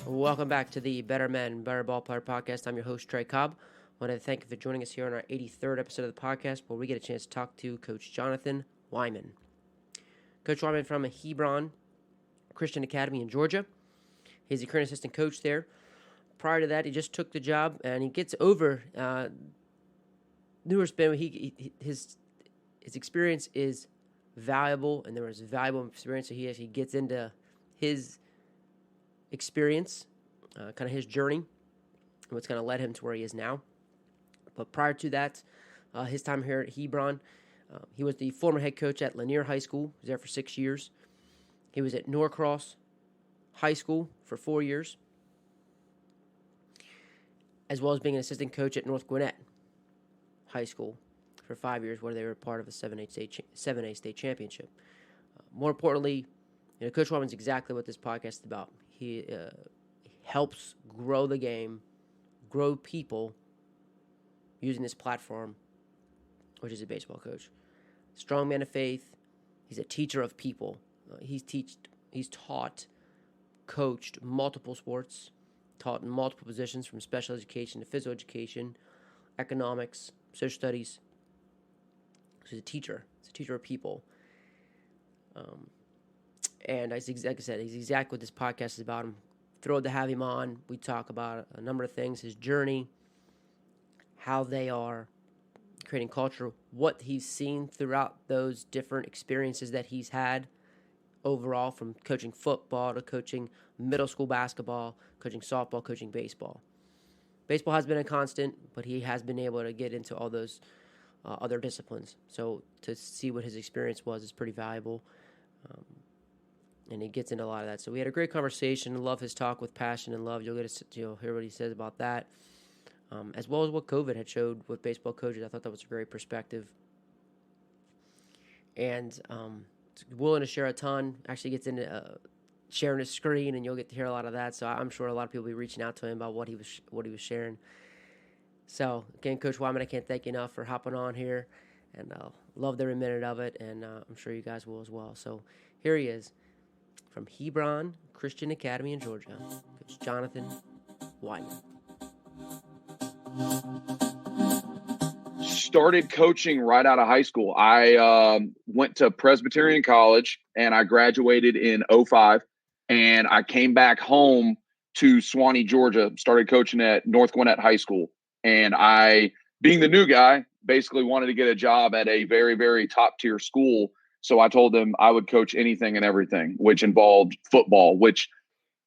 Welcome back to the Better Men, Better Ball Player podcast. I'm your host, Trey Cobb. I want to thank you for joining us here on our 83rd episode of the podcast where we get a chance to talk to Coach Jonathan Wyman. Coach Wyman from Hebron Christian Academy in Georgia. He's the current assistant coach there. Prior to that, he just took the job and he gets over numerous. His experience is valuable, and there was valuable experience that he actually gets into his experience, kind of his journey, and what's kind of led him to where he is now. But prior to that, his time here at Hebron, he was the former head coach at Lanier High School. He was there for 6 years. He was at Norcross High School for 4 years, as well as being an assistant coach at North Gwinnett High School for 5 years, where they were part of a 7A state championship. More importantly, Coach Wyman's exactly what this podcast is about. He helps grow the game, grow people using this platform, which is a baseball coach. Strong man of faith. He's a teacher of people. He's taught, coached multiple sports, taught in multiple positions from special education to physical education, economics, social studies. So he's a teacher. He's a teacher of people. And like I said, he's exactly what this podcast is about. I'm thrilled to have him on. We talk about a number of things, his journey, how they are creating culture, what he's seen throughout those different experiences that he's had overall, from coaching football to coaching middle school basketball, coaching softball, coaching baseball. Baseball has been a constant, but he has been able to get into all those other disciplines. So to see what his experience was is pretty valuable. And he gets into a lot of that. So we had a great conversation. I love his talk with passion and love. You'll get to hear what he says about that, as well as what COVID had showed with baseball coaches. I thought that was a great perspective. And willing to share a ton. Actually gets into sharing his screen, and you'll get to hear a lot of that. So I'm sure a lot of people will be reaching out to him about what he was sharing. So again, Coach Wyman, I can't thank you enough for hopping on here, and loved every minute of it, and I'm sure you guys will as well. So here he is from Hebron Christian Academy in Georgia, Coach Jonathan Wyman. Started coaching right out of high school. I went to Presbyterian College and I graduated in 2005, and I came back home to Swanee, Georgia, started coaching at North Gwinnett High School. And I, being the new guy, basically wanted to get a job at a very, very top tier school. So I told them I would coach anything and everything, which involved football, which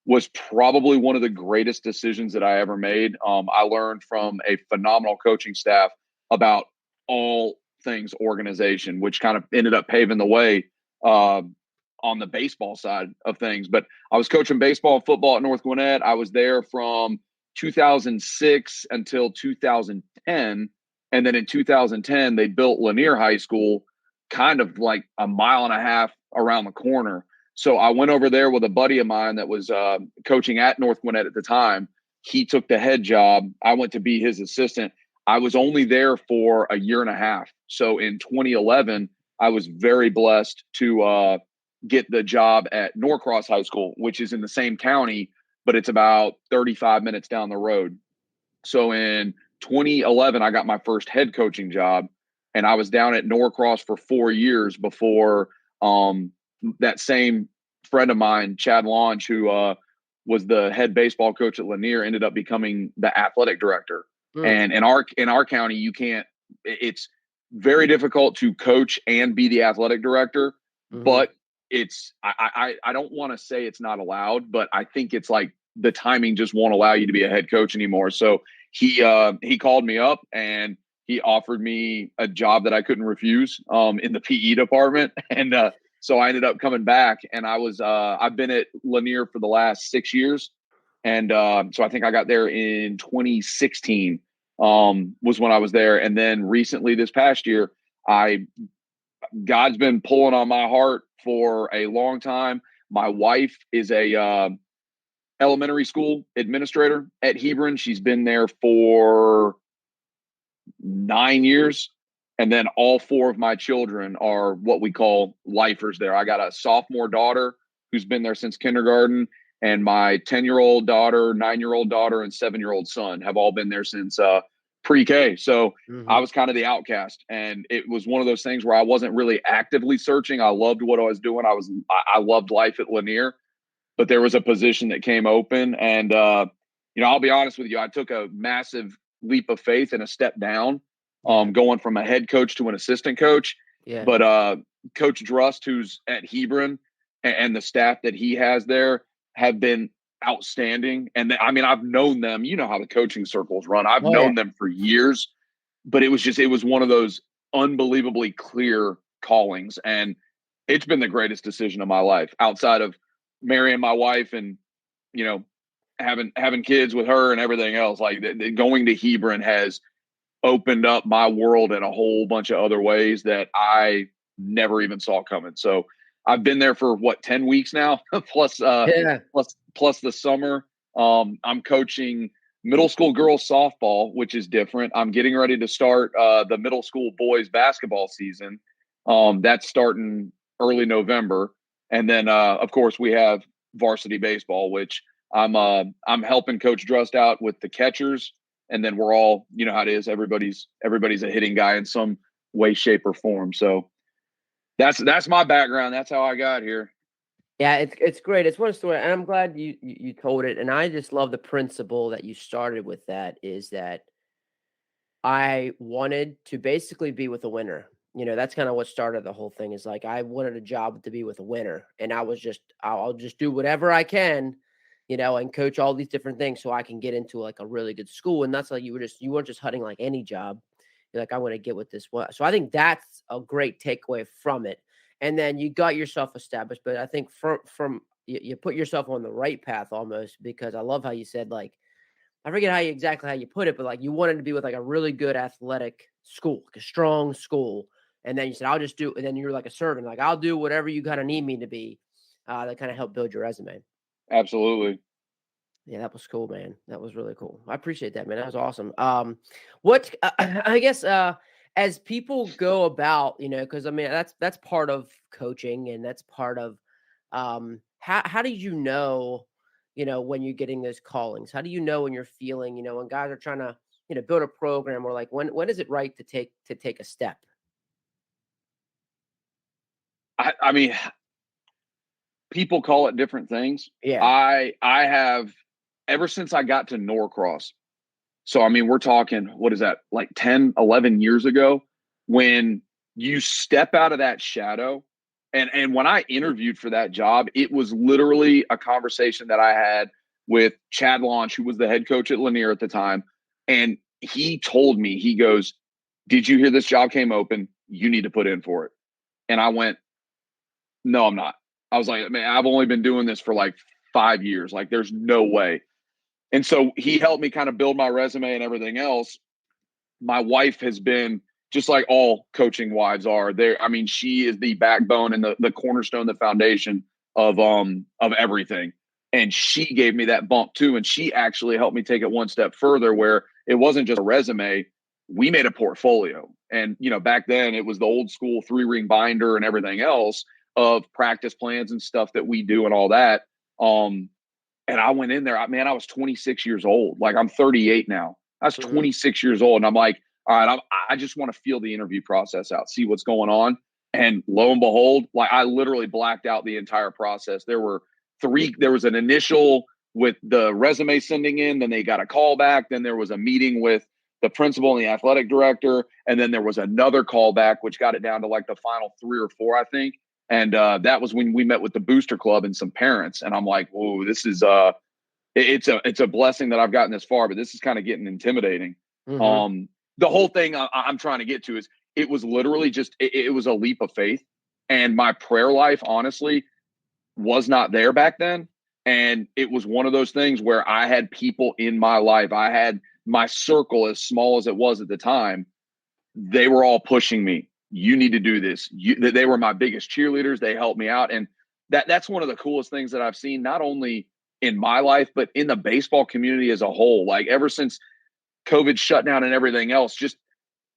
was probably one of the greatest decisions that I ever made. I learned from a phenomenal coaching staff about all things organization, which kind of ended up paving the way on the baseball side of things. But I was coaching baseball and football at North Gwinnett. I was there from 2006 until 2010. And then in 2010, they built Lanier High School kind of like a mile and a half around the corner. So I went over there with a buddy of mine that was coaching at North Gwinnett at the time. He took the head job. I went to be his assistant. I was only there for a year and a half. So in 2011, I was very blessed to get the job at Norcross High School, which is in the same county, but it's about 35 minutes down the road. So in 2011, I got my first head coaching job, and I was down at Norcross for 4 years before that same friend of mine, Chad Launch, who was the head baseball coach at Lanier, ended up becoming the athletic director. And in our county, you can't. It's very difficult to coach and be the athletic director, but it's. I don't want to say it's not allowed, but I think it's like the timing just won't allow you to be a head coach anymore. So he called me up and he offered me a job that I couldn't refuse in the PE department, and so I ended up coming back, and I've been at Lanier for the last 6 years. And so I think I got there in 2016 was when I was there. And then recently this past year, God's been pulling on my heart for a long time. My wife is a elementary school administrator at Hebron. She's been there for 9 years. And then all 4 of my children are what we call lifers there. I got a sophomore daughter who's been there since kindergarten. And my 10-year-old daughter, 9-year-old daughter, and 7-year-old son have all been there since pre-K. So I was kind of the outcast. And it was one of those things where I wasn't really actively searching. I loved what I was doing. I loved life at Lanier, but there was a position that came open. And, I'll be honest with you, I took a massive leap of faith and a step down, going from a head coach to an assistant coach. Yeah. But Coach Drust, who's at Hebron, and the staff that he has there have been outstanding. And I've known them. You know how the coaching circles run. I've known them for years, but it was one of those unbelievably clear callings. And it's been the greatest decision of my life outside of marrying my wife and, having kids with her and everything else. Like going to Hebron has opened up my world in a whole bunch of other ways that I never even saw coming. So I've been there for 10 weeks now, plus the summer. I'm coaching middle school girls softball, which is different. I'm getting ready to start the middle school boys basketball season. That's starting early November. And then, of course, we have varsity baseball, which I'm helping Coach Drust out with the catchers. And then we're all, you know how it is. Everybody's a hitting guy in some way, shape, or form. So that's my background. That's how I got here. Yeah, it's great. It's one story, and I'm glad you told it. And I just love the principle that you started with. That is that I wanted to basically be with a winner. That's kind of what started the whole thing. Is like I wanted a job to be with a winner, and I'll just do whatever I can, and coach all these different things so I can get into like a really good school. And that's like you weren't just hunting like any job. You're like, I want to get with this one. So I think that's a great takeaway from it. And then you got yourself established. But I think from you put yourself on the right path almost, because I love how you said, like, I forget exactly how you put it, but like you wanted to be with like a really good athletic school, like a strong school. And then you said, I'll just do, and then you're like a servant, like I'll do whatever you kind of need me to be. That kind of helped build your resume. Absolutely. Yeah, that was cool, man. That was really cool. I appreciate that, man. That was awesome. What I guess as people go about, because that's part of coaching, and that's part of how do you know, when you're getting those callings? How do you know when you're feeling, when guys are trying to, build a program, or like when is it right to take a step? I mean, people call it different things. Yeah. I have, ever since I got to Norcross. So, we're talking, what is that, like 10, 11 years ago, when you step out of that shadow. And when I interviewed for that job, it was literally a conversation that I had with Chad Launch, who was the head coach at Lanier at the time. And he told me, he goes, did you hear this job came open? You need to put in for it. And I went, no, I'm not. I was like, man, I've only been doing this for like 5 years. Like, there's no way. And so he helped me kind of build my resume and everything else. My wife has been, just like all coaching wives are there. She is the backbone and the cornerstone, the foundation of everything. And she gave me that bump too. And she actually helped me take it one step further, where it wasn't just a resume. We made a portfolio. And, back then it was the old school 3-ring binder and everything else of practice plans and stuff that we do and all that. And I went in there, I was 26 years old. Like, I'm 38 now. I was 26 years old. And I'm like, all right, I just want to feel the interview process out, see what's going on. And lo and behold, like, I literally blacked out the entire process. There was an initial with the resume sending in, then they got a call back. Then there was a meeting with the principal and the athletic director. And then there was another call back, which got it down to like the final 3 or 4, I think. And that was when we met with the booster club and some parents. And I'm like, whoa, this is it's a blessing that I've gotten this far, but this is kind of getting intimidating. The whole thing I'm trying to get to is, it was literally just, it was a leap of faith. And my prayer life, honestly, was not there back then. And it was one of those things where I had people in my life. I had my circle, as small as it was at the time. They were all pushing me. You need to do this. They were my biggest cheerleaders. They helped me out. And that's one of the coolest things that I've seen, not only in my life, but in the baseball community as a whole. Like, ever since COVID shutdown and everything else, just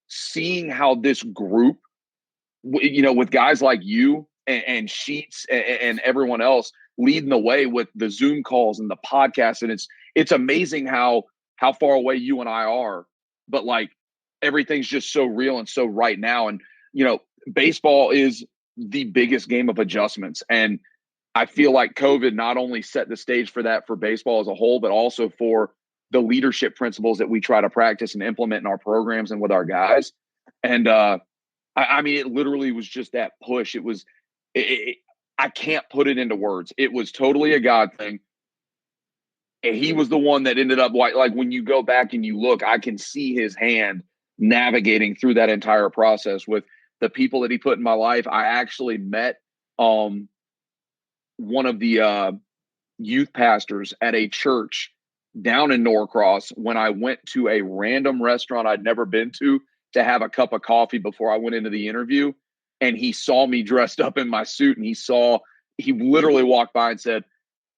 seeing how this group, with guys like you and Sheets and everyone else leading the way with the Zoom calls and the podcast. And it's amazing how far away you and I are, but like everything's just so real and so right now. And, baseball is the biggest game of adjustments. And I feel like COVID not only set the stage for that for baseball as a whole, but also for the leadership principles that we try to practice and implement in our programs and with our guys. And I mean, it literally was just that push. It was, I can't put it into words. It was totally a God thing. And he was the one that ended up like when you go back and you look, I can see his hand navigating through that entire process with the people that he put in my life. I actually met one of the youth pastors at a church down in Norcross when I went to a random restaurant I'd never been to have a cup of coffee before I went into the interview. And he saw me dressed up in my suit, and he literally walked by and said,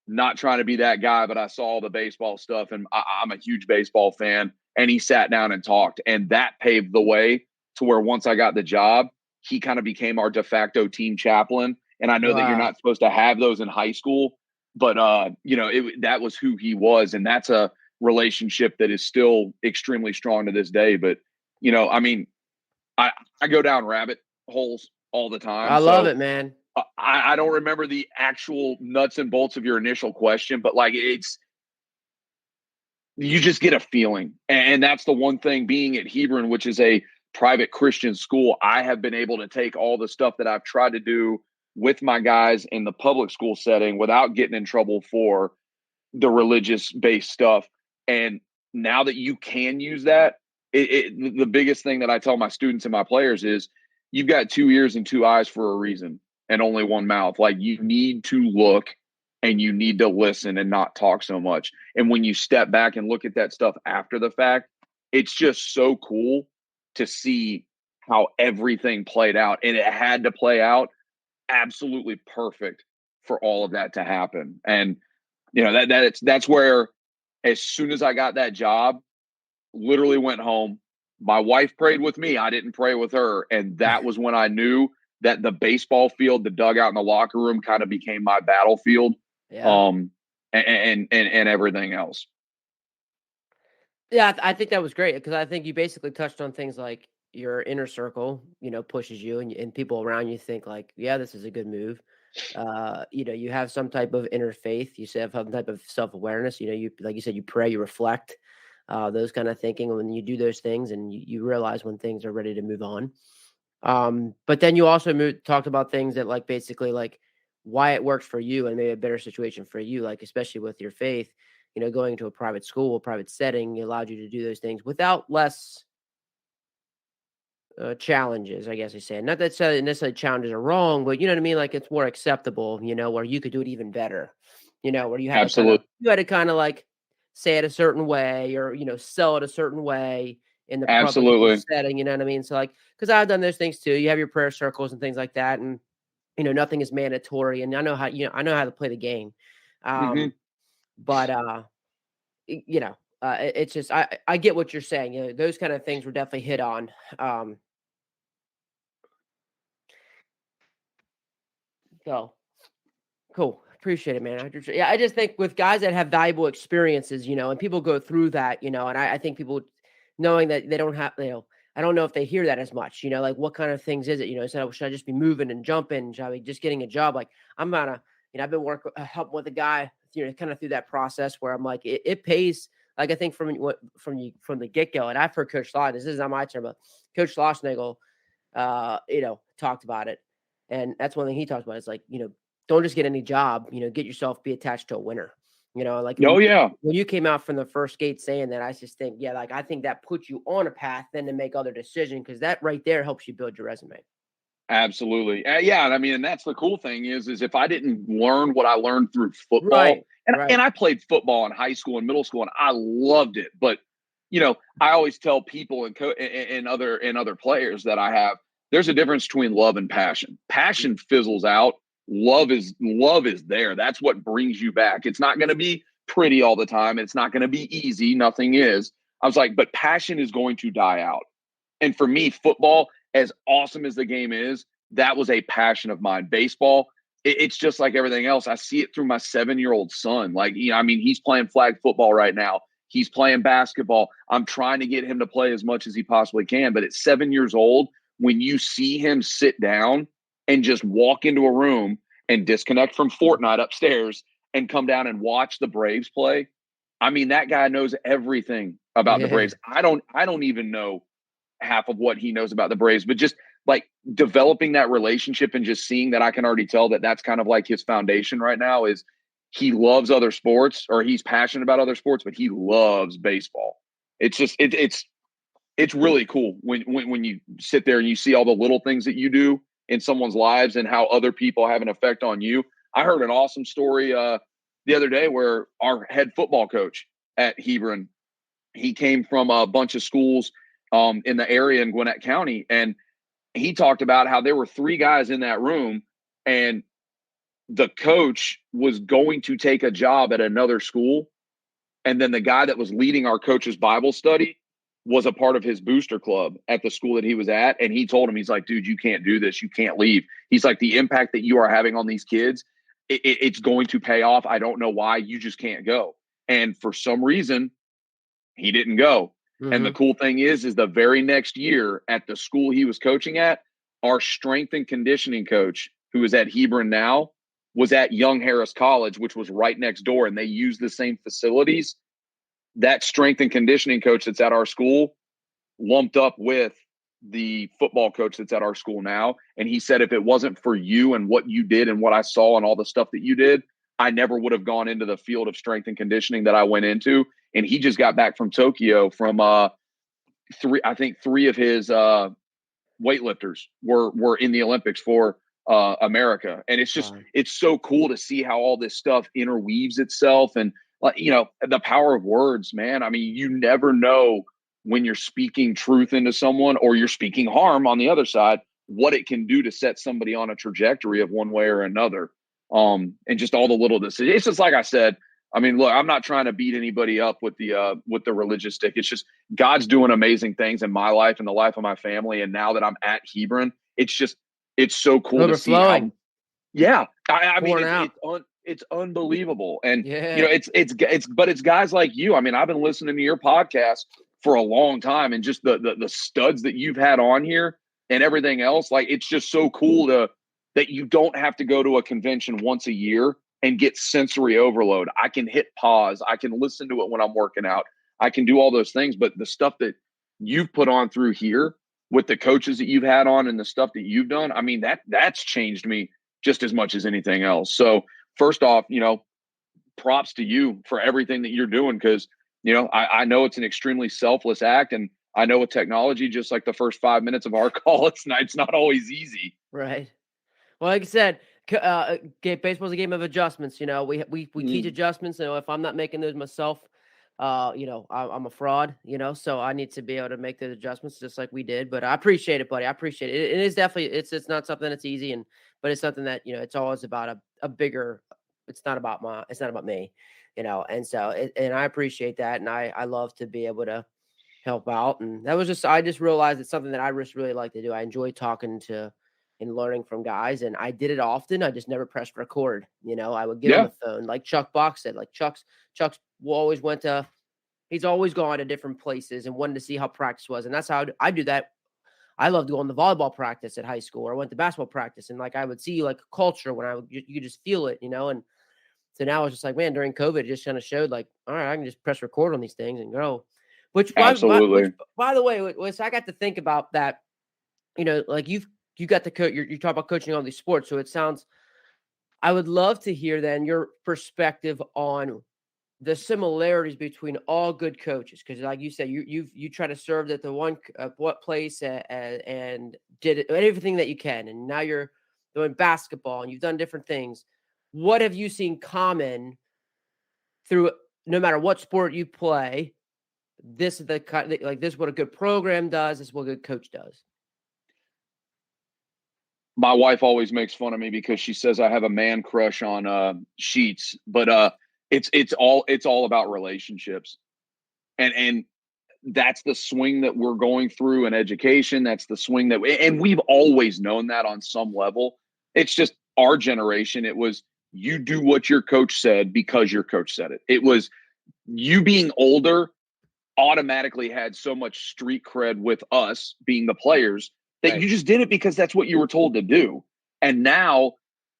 not trying to be that guy, but I saw all the baseball stuff and I'm a huge baseball fan. And he sat down and talked, and that paved the way to where once I got the job, he kind of became our de facto team chaplain. And I know that you're not supposed to have those in high school, but that was who he was. And that's a relationship that is still extremely strong to this day. But, I mean, I go down rabbit holes all the time. I love it, man. I don't remember the actual nuts and bolts of your initial question, but like you just get a feeling. And that's the one thing, being at Hebron, which is a private Christian school, I have been able to take all the stuff that I've tried to do with my guys in the public school setting without getting in trouble for the religious based stuff. And now that you can use that, the biggest thing that I tell my students and my players is you've got 2 ears and 2 eyes for a reason and only one mouth. Like, you need to look and you need to listen and not talk so much. And when you step back and look at that stuff after the fact, it's just so cool to see how everything played out. And it had to play out absolutely perfect for all of that to happen. And, that's where, as soon as I got that job, literally went home. My wife prayed with me. I didn't pray with her. And that was when I knew that the baseball field, the dugout, and the locker room kind of became my battlefield. Yeah. And everything else. Yeah, I think that was great, because I think you basically touched on things like your inner circle, pushes you, and people around you think like, yeah, this is a good move. You have some type of inner faith. You have some type of self-awareness. You, like you said, you pray, you reflect, those kind of thinking. When you do those things, and you realize when things are ready to move on. But then you also talked about things that, like, basically like why it works for you and maybe a better situation for you, like especially with your faith, going to a private school, a private setting, it allowed you to do those things without less challenges, I guess I say. Not that necessarily challenges are wrong, but you know what I mean? Like, it's more acceptable, where you could do it even better, where you had to kind of like say it a certain way, or, sell it a certain way in the public setting, you know what I mean? So like, because I've done those things too. You have your prayer circles and things like that. And, nothing is mandatory. And I know how, I know how to play the game. But, it's just, I get what you're saying. Those kind of things were definitely hit on. So cool. Appreciate it, man. I just think with guys that have valuable experiences, and people go through that, and I think people knowing that they don't have, I don't know if they hear that as much, like what kind of things is it, so should I just be moving and jumping? Should I be just getting a job? Like, I'm gonna, I've been helping with a guy, kind of through that process where I'm like, it pays. Like, I think from the get go, and I've heard Coach Slosh, this is not my term, but Coach Schlossnagel, talked about it. And that's one thing he talks about. It's like, don't just get any job, get yourself, be attached to a winner, like, when you came out from the first gate saying that, I just think, yeah, like, I think that puts you on a path then to make other decisions, because that right there helps you build your resume. Absolutely. Yeah. And I mean, and that's the cool thing is if I didn't learn what I learned through football, and I played football in high school and middle school, and I loved it. But, I always tell people and other players that I have, there's a difference between love and passion. Passion fizzles out. Love is there. That's what brings you back. It's not going to be pretty all the time. It's not going to be easy. Nothing is. I was like, but passion is going to die out. And for me, football, as awesome as the game is, that was a passion of mine. Baseball, it's just like everything else. I see it through my 7-year-old son. Like, I mean, he's playing flag football right now. He's playing basketball. I'm trying to get him to play as much as he possibly can. But at 7 years old, when you see him sit down and just walk into a room and disconnect from Fortnite upstairs and come down and watch the Braves play, I mean, that guy knows everything about the Braves. I don't even know half of what he knows about the Braves, but just like developing that relationship and just seeing that, I can already tell that that's kind of like his foundation right now is he loves other sports, or he's passionate about other sports, but he loves baseball. It's just, it's really cool when you sit there and you see all the little things that you do in someone's lives and how other people have an effect on you. I heard an awesome story the other day where our head football coach at Hebron, he came from a bunch of schools in the area in Gwinnett County, and he talked about how there were 3 guys in that room, and the coach was going to take a job at another school. And then the guy that was leading our coach's Bible study was a part of his booster club at the school that he was at. And he told him, he's like, dude, you can't do this. You can't leave. He's like, the impact that you are having on these kids, it's going to pay off. I don't know why. You just can't go. And for some reason, he didn't go. Mm-hmm. And the cool thing is the very next year at the school he was coaching at, our strength and conditioning coach, who is at Hebron now, was at Young Harris College, which was right next door, and they used the same facilities. That strength and conditioning coach that's at our school lumped up with the football coach that's at our school now. And he said, if it wasn't for you and what you did and what I saw and all the stuff that you did, I never would have gone into the field of strength and conditioning that I went into. And he just got back from Tokyo from 3 of his weightlifters were in the Olympics for America. And it's just, it's so cool to see how all this stuff interweaves itself. And, the power of words, man. I mean, you never know when you're speaking truth into someone or you're speaking harm on the other side, what it can do to set somebody on a trajectory of one way or another. And just all the little decisions. It's just like I said, I mean, look, I'm not trying to beat anybody up with the religious stick. It's just God's doing amazing things in my life and the life of my family. And now that I'm at Hebron, it's so cool to see how. Yeah, I mean, it's unbelievable, and it's guys like you. I mean, I've been listening to your podcast for a long time, and just the studs that you've had on here and everything else. Like, it's just so cool that you don't have to go to a convention once a year and get sensory overload. I can hit pause. I can listen to it when I'm working out. I can do all those things, but the stuff that you've put on through here with the coaches that you've had on and the stuff that you've done, I mean, that's changed me just as much as anything else. So first off, props to you for everything that you're doing. Cause I know it's an extremely selfless act, and I know with technology, just like the first 5 minutes of our call, it's not always easy. Right. Well, like I said, baseball's a game of adjustments. We teach adjustments. If I'm not making those myself, I'm a fraud, so I need to be able to make those adjustments just like we did. But I appreciate it, buddy. I appreciate it. It is definitely, it's not something that's easy, but it's something that, it's always about a bigger, it's not about me, and so, and I appreciate that. And I love to be able to help out. And that was I just realized it's something that I just really like to do. I enjoy talking to and learning from guys, and I did it often. I just never pressed record. I would get on the phone, like Chuck Box said. Like Chuck's always he's always gone to different places and wanted to see how practice was, and that's how I do that. I loved going to volleyball practice at high school, or I went to basketball practice, and like I would see like a culture when you could just feel it, and so now it's just like, man, during COVID, it just kind of showed like, all right, I can just press record on these things and go. Absolutely. By the way, I got to think about that. Like you got to coach. You talk about coaching all these sports, so it sounds. I would love to hear then your perspective on the similarities between all good coaches, because like you said, you try to serve at the one what place and did everything that you can, and now you're doing basketball and you've done different things. What have you seen common through no matter what sport you play? This is the like this is what a good program does. This is what a good coach does. My wife always makes fun of me because she says I have a man crush on Sheets, but it's all about relationships, and that's the swing that we're going through in education. That's the swing that and we've always known that on some level. It's just our generation. It was, you do what your coach said because your coach said it. It was, you being older automatically had so much street cred with us being the players that you just did it because that's what you were told to do. And now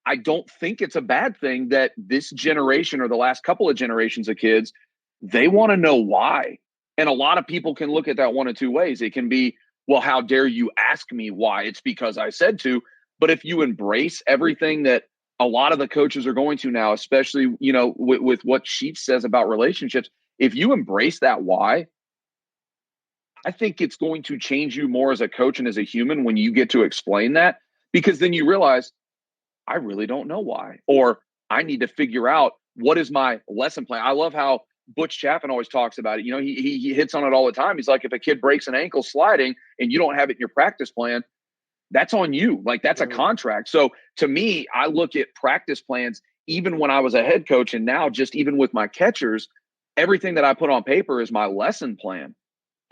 I don't think it's a bad thing that this generation or the last couple of generations of kids, they want to know why. And a lot of people can look at that one of two ways. It can be, well, how dare you ask me why? It's because I said to. But if you embrace everything that a lot of the coaches are going to now, especially, you know, with what Sheets says about relationships, if you embrace that why, I think it's going to change you more as a coach and as a human when you get to explain that, because then you realize, I really don't know why, or I need to figure out what is my lesson plan. I love how Butch Chaffin always talks about it. You know, he hits on it all the time. He's like, if a kid breaks an ankle sliding and you don't have it in your practice plan, that's on you. Like, that's a contract. So to me, I look at practice plans, even when I was a head coach, and now just even with my catchers, everything that I put on paper is my lesson plan.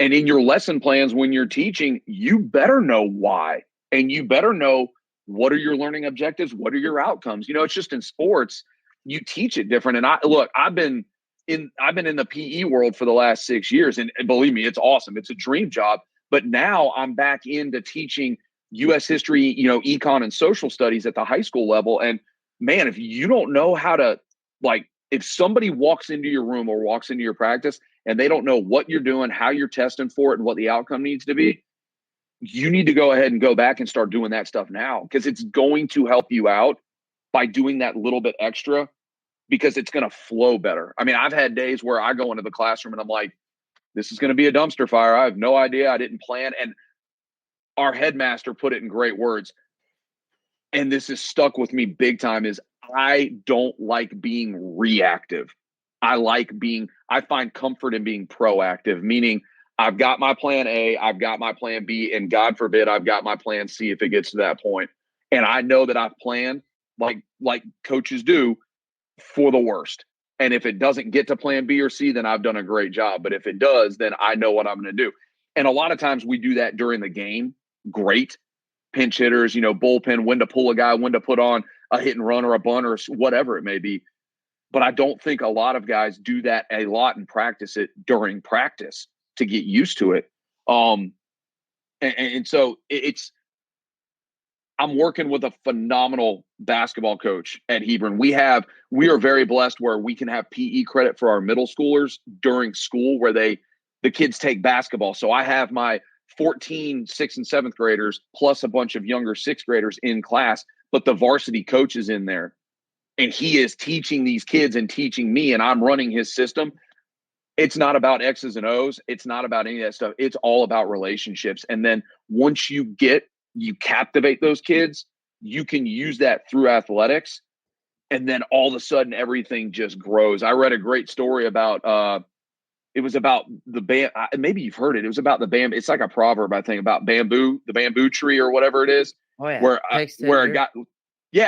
And in your lesson plans, when you're teaching, you better know why, and you better know what are your learning objectives, what are your outcomes. You know, it's just in sports, you teach it different. And I've been in the PE world for the last 6 years, and believe me, it's awesome. It's a dream job. But now I'm back into teaching U.S. history, you know, econ and social studies at the high school level. And man, if you don't know how to, like, if somebody walks into your room or walks into your practice and they don't know what you're doing, how you're testing for it, and what the outcome needs to be, you need to go ahead and go back and start doing that stuff now, because it's going to help you out by doing that little bit extra, because it's going to flow better. I mean, I've had days where I go into the classroom and I'm like, this is going to be a dumpster fire. I have no idea. I didn't plan. And our headmaster put it in great words, and this is stuck with me big time, is I don't like being reactive. I find comfort in being proactive, meaning I've got my plan A, I've got my plan B, and God forbid I've got my plan C if it gets to that point. And I know that I've planned, like coaches do, for the worst. And if it doesn't get to plan B or C, then I've done a great job. But if it does, then I know what I'm going to do. And a lot of times we do that during the game. Great. Pinch hitters, you know, bullpen, when to pull a guy, when to put on a hit and run or a bunt or whatever it may be. But I don't think a lot of guys do that a lot and practice it during practice to get used to it. And so I'm working with a phenomenal basketball coach at Hebron. We are very blessed where we can have PE credit for our middle schoolers during school, where the kids take basketball. So I have my 14 6th and 7th graders plus a bunch of younger 6th graders in class, but the varsity coach is in there, and he is teaching these kids and teaching me, and I'm running his system. It's not about X's and O's. It's not about any of that stuff. It's all about relationships. And then once you captivate those kids, you can use that through athletics. And then all of a sudden, everything just grows. I read a great story about, it was about the bamboo. Maybe you've heard it. It was about the bamboo. It's like a proverb, I think, about bamboo, the bamboo tree or whatever it is. Oh, yeah.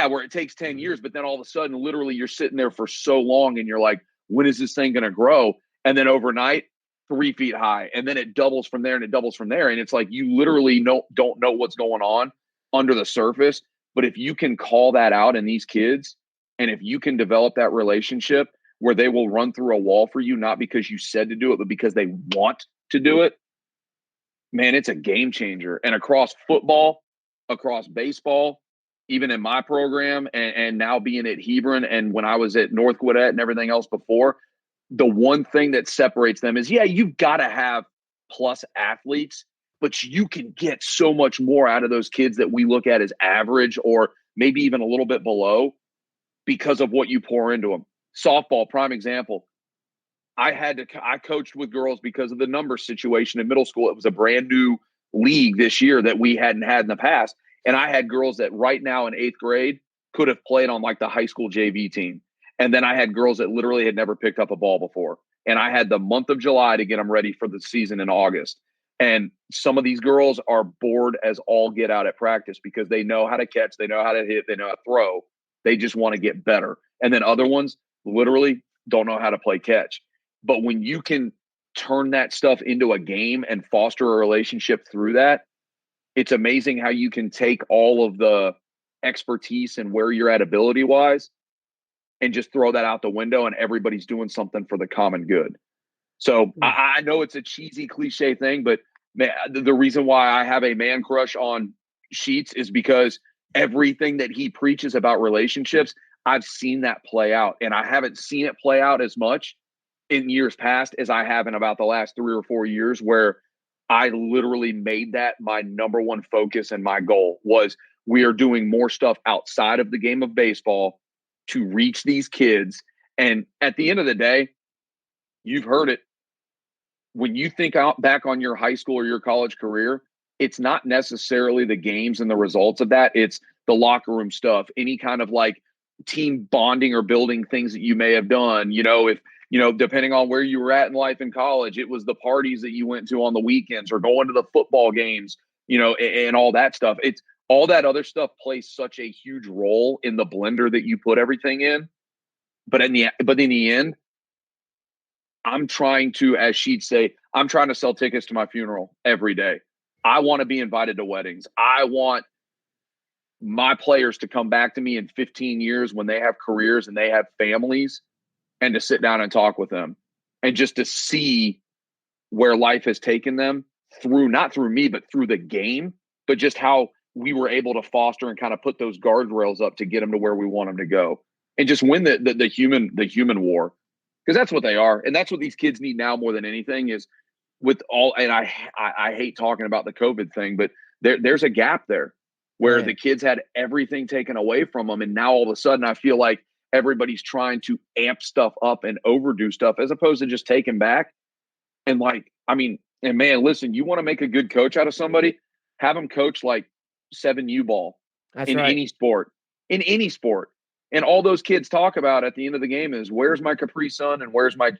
Where it takes 10 years, but then all of a sudden, literally, you're sitting there for so long and you're like, when is this thing going to grow? And then overnight, 3 feet high. And then it doubles from there and it doubles from there. And it's like, you literally don't know what's going on under the surface. But if you can call that out in these kids, and if you can develop that relationship where they will run through a wall for you, not because you said to do it, but because they want to do it, man, it's a game changer. And across football, across baseball, even in my program, and now being at Hebron, and when I was at North Gwinnett and everything else before, the one thing that separates them is, yeah, you've got to have plus athletes, but you can get so much more out of those kids that we look at as average or maybe even a little bit below because of what you pour into them. Softball, prime example. I coached with girls because of the numbers situation in middle school. It was a brand new league this year that we hadn't had in the past. And I had girls that right now in 8th grade could have played on like the high school JV team. And then I had girls that literally had never picked up a ball before. And I had the month of July to get them ready for the season in August. And some of these girls are bored as all get out at practice because they know how to catch, they know how to hit, they know how to throw. They just want to get better. And then other ones literally don't know how to play catch. But when you can turn that stuff into a game and foster a relationship through that, it's amazing how you can take all of the expertise and where you're at ability wise and just throw that out the window, and everybody's doing something for the common good. So I know it's a cheesy cliche thing, but man, the reason why I have a man crush on Sheets is because everything that he preaches about relationships, I've seen that play out, and I haven't seen it play out as much in years past as I have in about the last 3 or 4 years, where I literally made that my number one focus, and my goal was we are doing more stuff outside of the game of baseball to reach these kids. And at the end of the day, you've heard it. When you think back on your high school or your college career, it's not necessarily the games and the results of that. It's the locker room stuff, any kind of like team bonding or building things that you may have done. If, depending on where you were at in life in college, it was the parties that you went to on the weekends or going to the football games, and all that stuff. It's all that other stuff plays such a huge role in the blender that you put everything in. But in the end, I'm trying to, as she'd say, I'm trying to sell tickets to my funeral every day. I want to be invited to weddings. I want my players to come back to me in 15 years when they have careers and they have families, and to sit down and talk with them and just to see where life has taken them through, not through me, but through the game, but just how we were able to foster and kind of put those guardrails up to get them to where we want them to go, and just win the human war. Because that's what they are. And that's what these kids need now more than anything is with all, and I hate talking about the COVID thing, but there's a gap there where the kids had everything taken away from them. And now all of a sudden I feel like everybody's trying to amp stuff up and overdo stuff as opposed to just taking back. And man, listen, you want to make a good coach out of somebody, have them coach like 7U ball any sport, in any sport. And all those kids talk about at the end of the game is, where's my Capri Sun and where's my,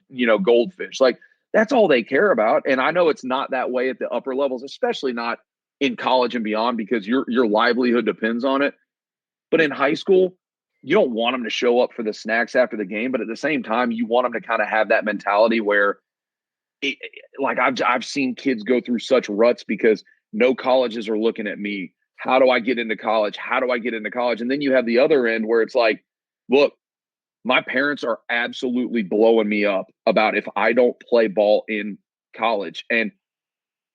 goldfish? Like, that's all they care about. And I know it's not that way at the upper levels, especially not in college and beyond, because your livelihood depends on it. But in high school, you don't want them to show up for the snacks after the game. But at the same time, you want them to kind of have that mentality where, I've seen kids go through such ruts because no colleges are looking at me. How do I get into college? How do I get into college? And then you have the other end where it's like, look, my parents are absolutely blowing me up about if I don't play ball in college. And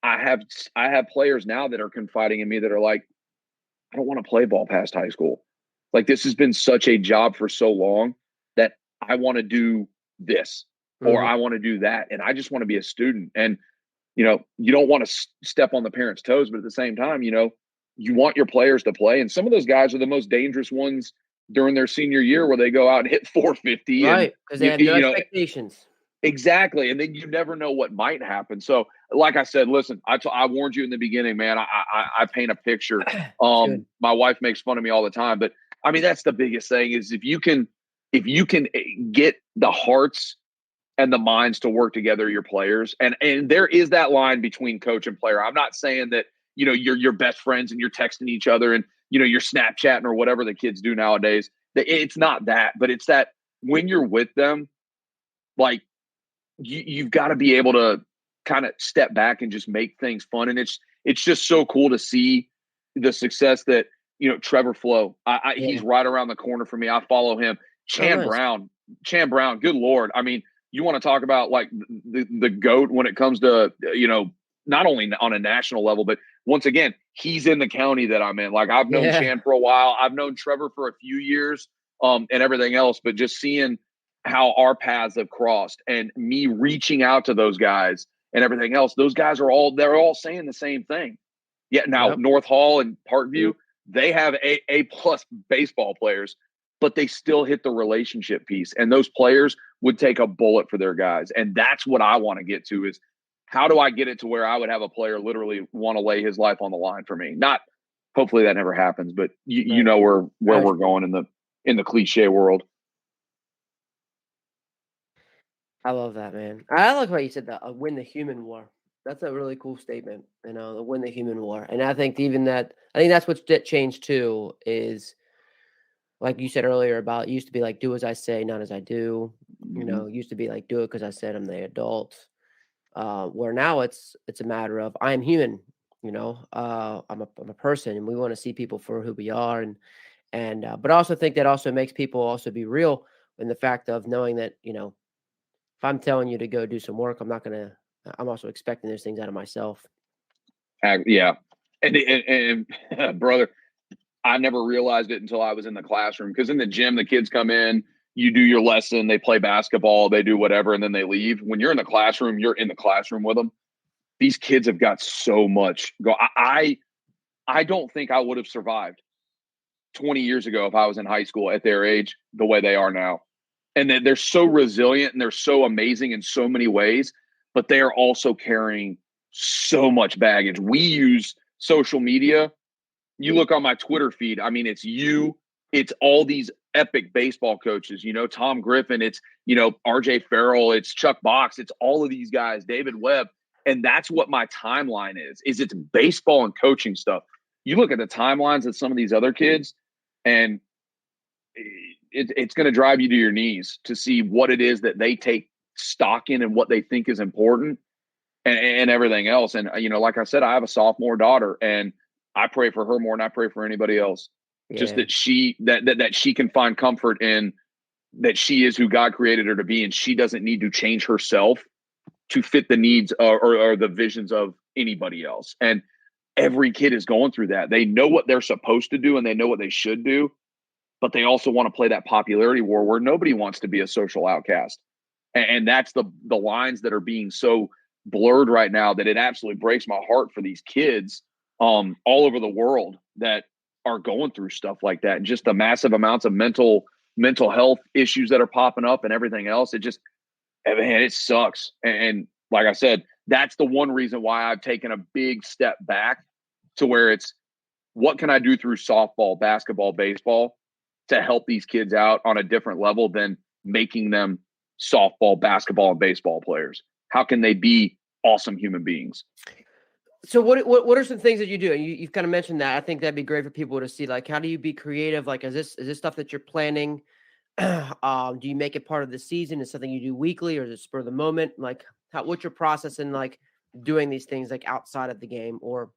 I have players now that are confiding in me that are like, I don't want to play ball past high school. Like, this has been such a job for so long that I want to do this or I want to do that. And I just want to be a student. And, you don't want to step on the parents' toes, but at the same time, you want your players to play. And some of those guys are the most dangerous ones during their senior year, where they go out and hit 450. Right, because they have no expectations. Exactly. And then you never know what might happen. So like I said, listen, I warned you in the beginning, man. I paint a picture. My wife makes fun of me all the time, but I mean, that's the biggest thing is if you can get the hearts and the minds to work together, your players. And there is that line between coach and player. I'm not saying that, you're best friends and you're texting each other and, you're Snapchatting or whatever the kids do nowadays. It's not that, but it's that when you're with them, like you've got to be able to kind of step back and just make things fun. And it's just so cool to see the success that, Trevor Flo, he's right around the corner for me. I follow him. Chan Brown, good Lord. I mean, you want to talk about like the GOAT when it comes to, not only on a national level, but once again, he's in the county that I'm in. Like, I've known Chan for a while. I've known Trevor for a few years and everything else, but just seeing how our paths have crossed and me reaching out to those guys and everything else, those guys they're all saying the same thing. Yeah. Now North Hall and Parkview, they have A+ baseball players, but they still hit the relationship piece. And those players would take a bullet for their guys. And that's what I want to get to is, how do I get it to where I would have a player literally want to lay his life on the line for me? Not, hopefully that never happens, but you know where we're going in the cliche world. I love that, man. I like what you said, that win the human war. That's a really cool statement, win the human war. And I think that's what's changed too, is like you said earlier about, it used to be like, do as I say, not as I do. Used to be like, do it because I said I'm the adult. Where now it's a matter of I am human, I'm a person, and we want to see people for who we are, and but I also think that also makes people also be real in the fact of knowing that if I'm telling you to go do some work, I'm also expecting those things out of myself. Yeah, and brother, I never realized it until I was in the classroom, because in the gym, the kids come in, you do your lesson, they play basketball, they do whatever, and then they leave. When you're in the classroom, you're in the classroom with them. These kids have got so much go. I don't think I would have survived 20 years ago if I was in high school at their age the way they are now. And they're so resilient and they're so amazing in so many ways, but they are also carrying so much baggage. We use social media. You look on my Twitter feed, I mean, it's all these epic baseball coaches, Tom Griffin, it's, RJ Farrell, it's Chuck Box, it's all of these guys, David Webb. And that's what my timeline is it's baseball and coaching stuff. You look at the timelines of some of these other kids, and it's going to drive you to your knees to see what it is that they take stock in and what they think is important, and everything else. And, like I said, I have a sophomore daughter, and I pray for her more than I pray for anybody else. Yeah. Just that she can find comfort in that she is who God created her to be, and she doesn't need to change herself to fit the needs or the visions of anybody else. And every kid is going through that. They know what they're supposed to do and they know what they should do, but they also want to play that popularity war where nobody wants to be a social outcast. And that's the lines that are being so blurred right now that it absolutely breaks my heart for these kids all over the world that are going through stuff like that, and just the massive amounts of mental health issues that are popping up and everything else. It sucks. And like I said, that's the one reason why I've taken a big step back to where it's what can I do through softball, basketball, baseball to help these kids out on a different level than making them softball, basketball, and baseball players. How can they be awesome human beings? So what are some things that you do? You've kind of mentioned that. I think that'd be great for people to see. Like, how do you be creative? Like, is this stuff that you're planning? Do you make it part of the season? Is something you do weekly, or is it spur of the moment? Like, what's your process in like doing these things like outside of the game, or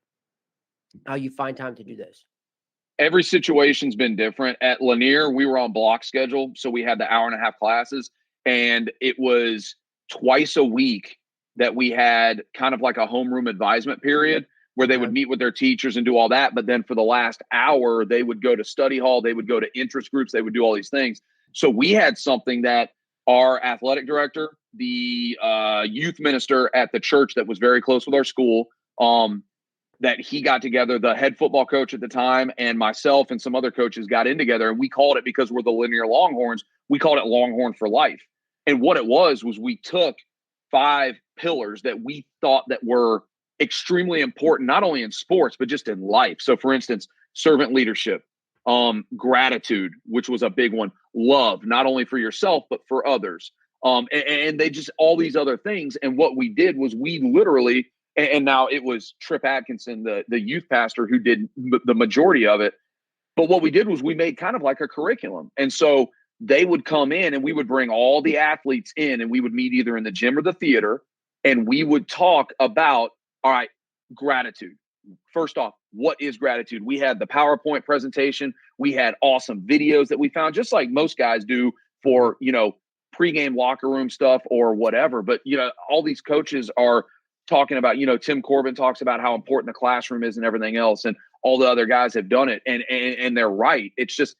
how you find time to do this? Every situation's been different. At Lanier, we were on block schedule, so we had the hour-and-a-half classes, and it was twice a week that we had kind of like a homeroom advisement period where they would meet with their teachers and do all that. But then for the last hour, they would go to study hall, they would go to interest groups, they would do all these things. So we had something that our athletic director, the youth minister at the church that was very close with our school, that he got together, the head football coach at the time, and myself and some other coaches got in together, and we called it, because we're the Linear Longhorns, we called it Longhorn for Life. And what it was we took 5 pillars that we thought that were extremely important, not only in sports, but just in life. So for instance, servant leadership, gratitude, which was a big one, love, not only for yourself, but for others. And they just, all these other things. And what we did was we literally, and now it was Trip Atkinson, the youth pastor, who did the majority of it. But what we did was we made kind of like a curriculum. And so they would come in and we would bring all the athletes in, and we would meet either in the gym or the theater. And we would talk about, all right, gratitude. First off, what is gratitude? We had the PowerPoint presentation. We had awesome videos that we found, just like most guys do for, pregame locker room stuff or whatever. But, all these coaches are talking about, Tim Corbin talks about how important the classroom is and everything else. And all the other guys have done it. And they're right. It's just,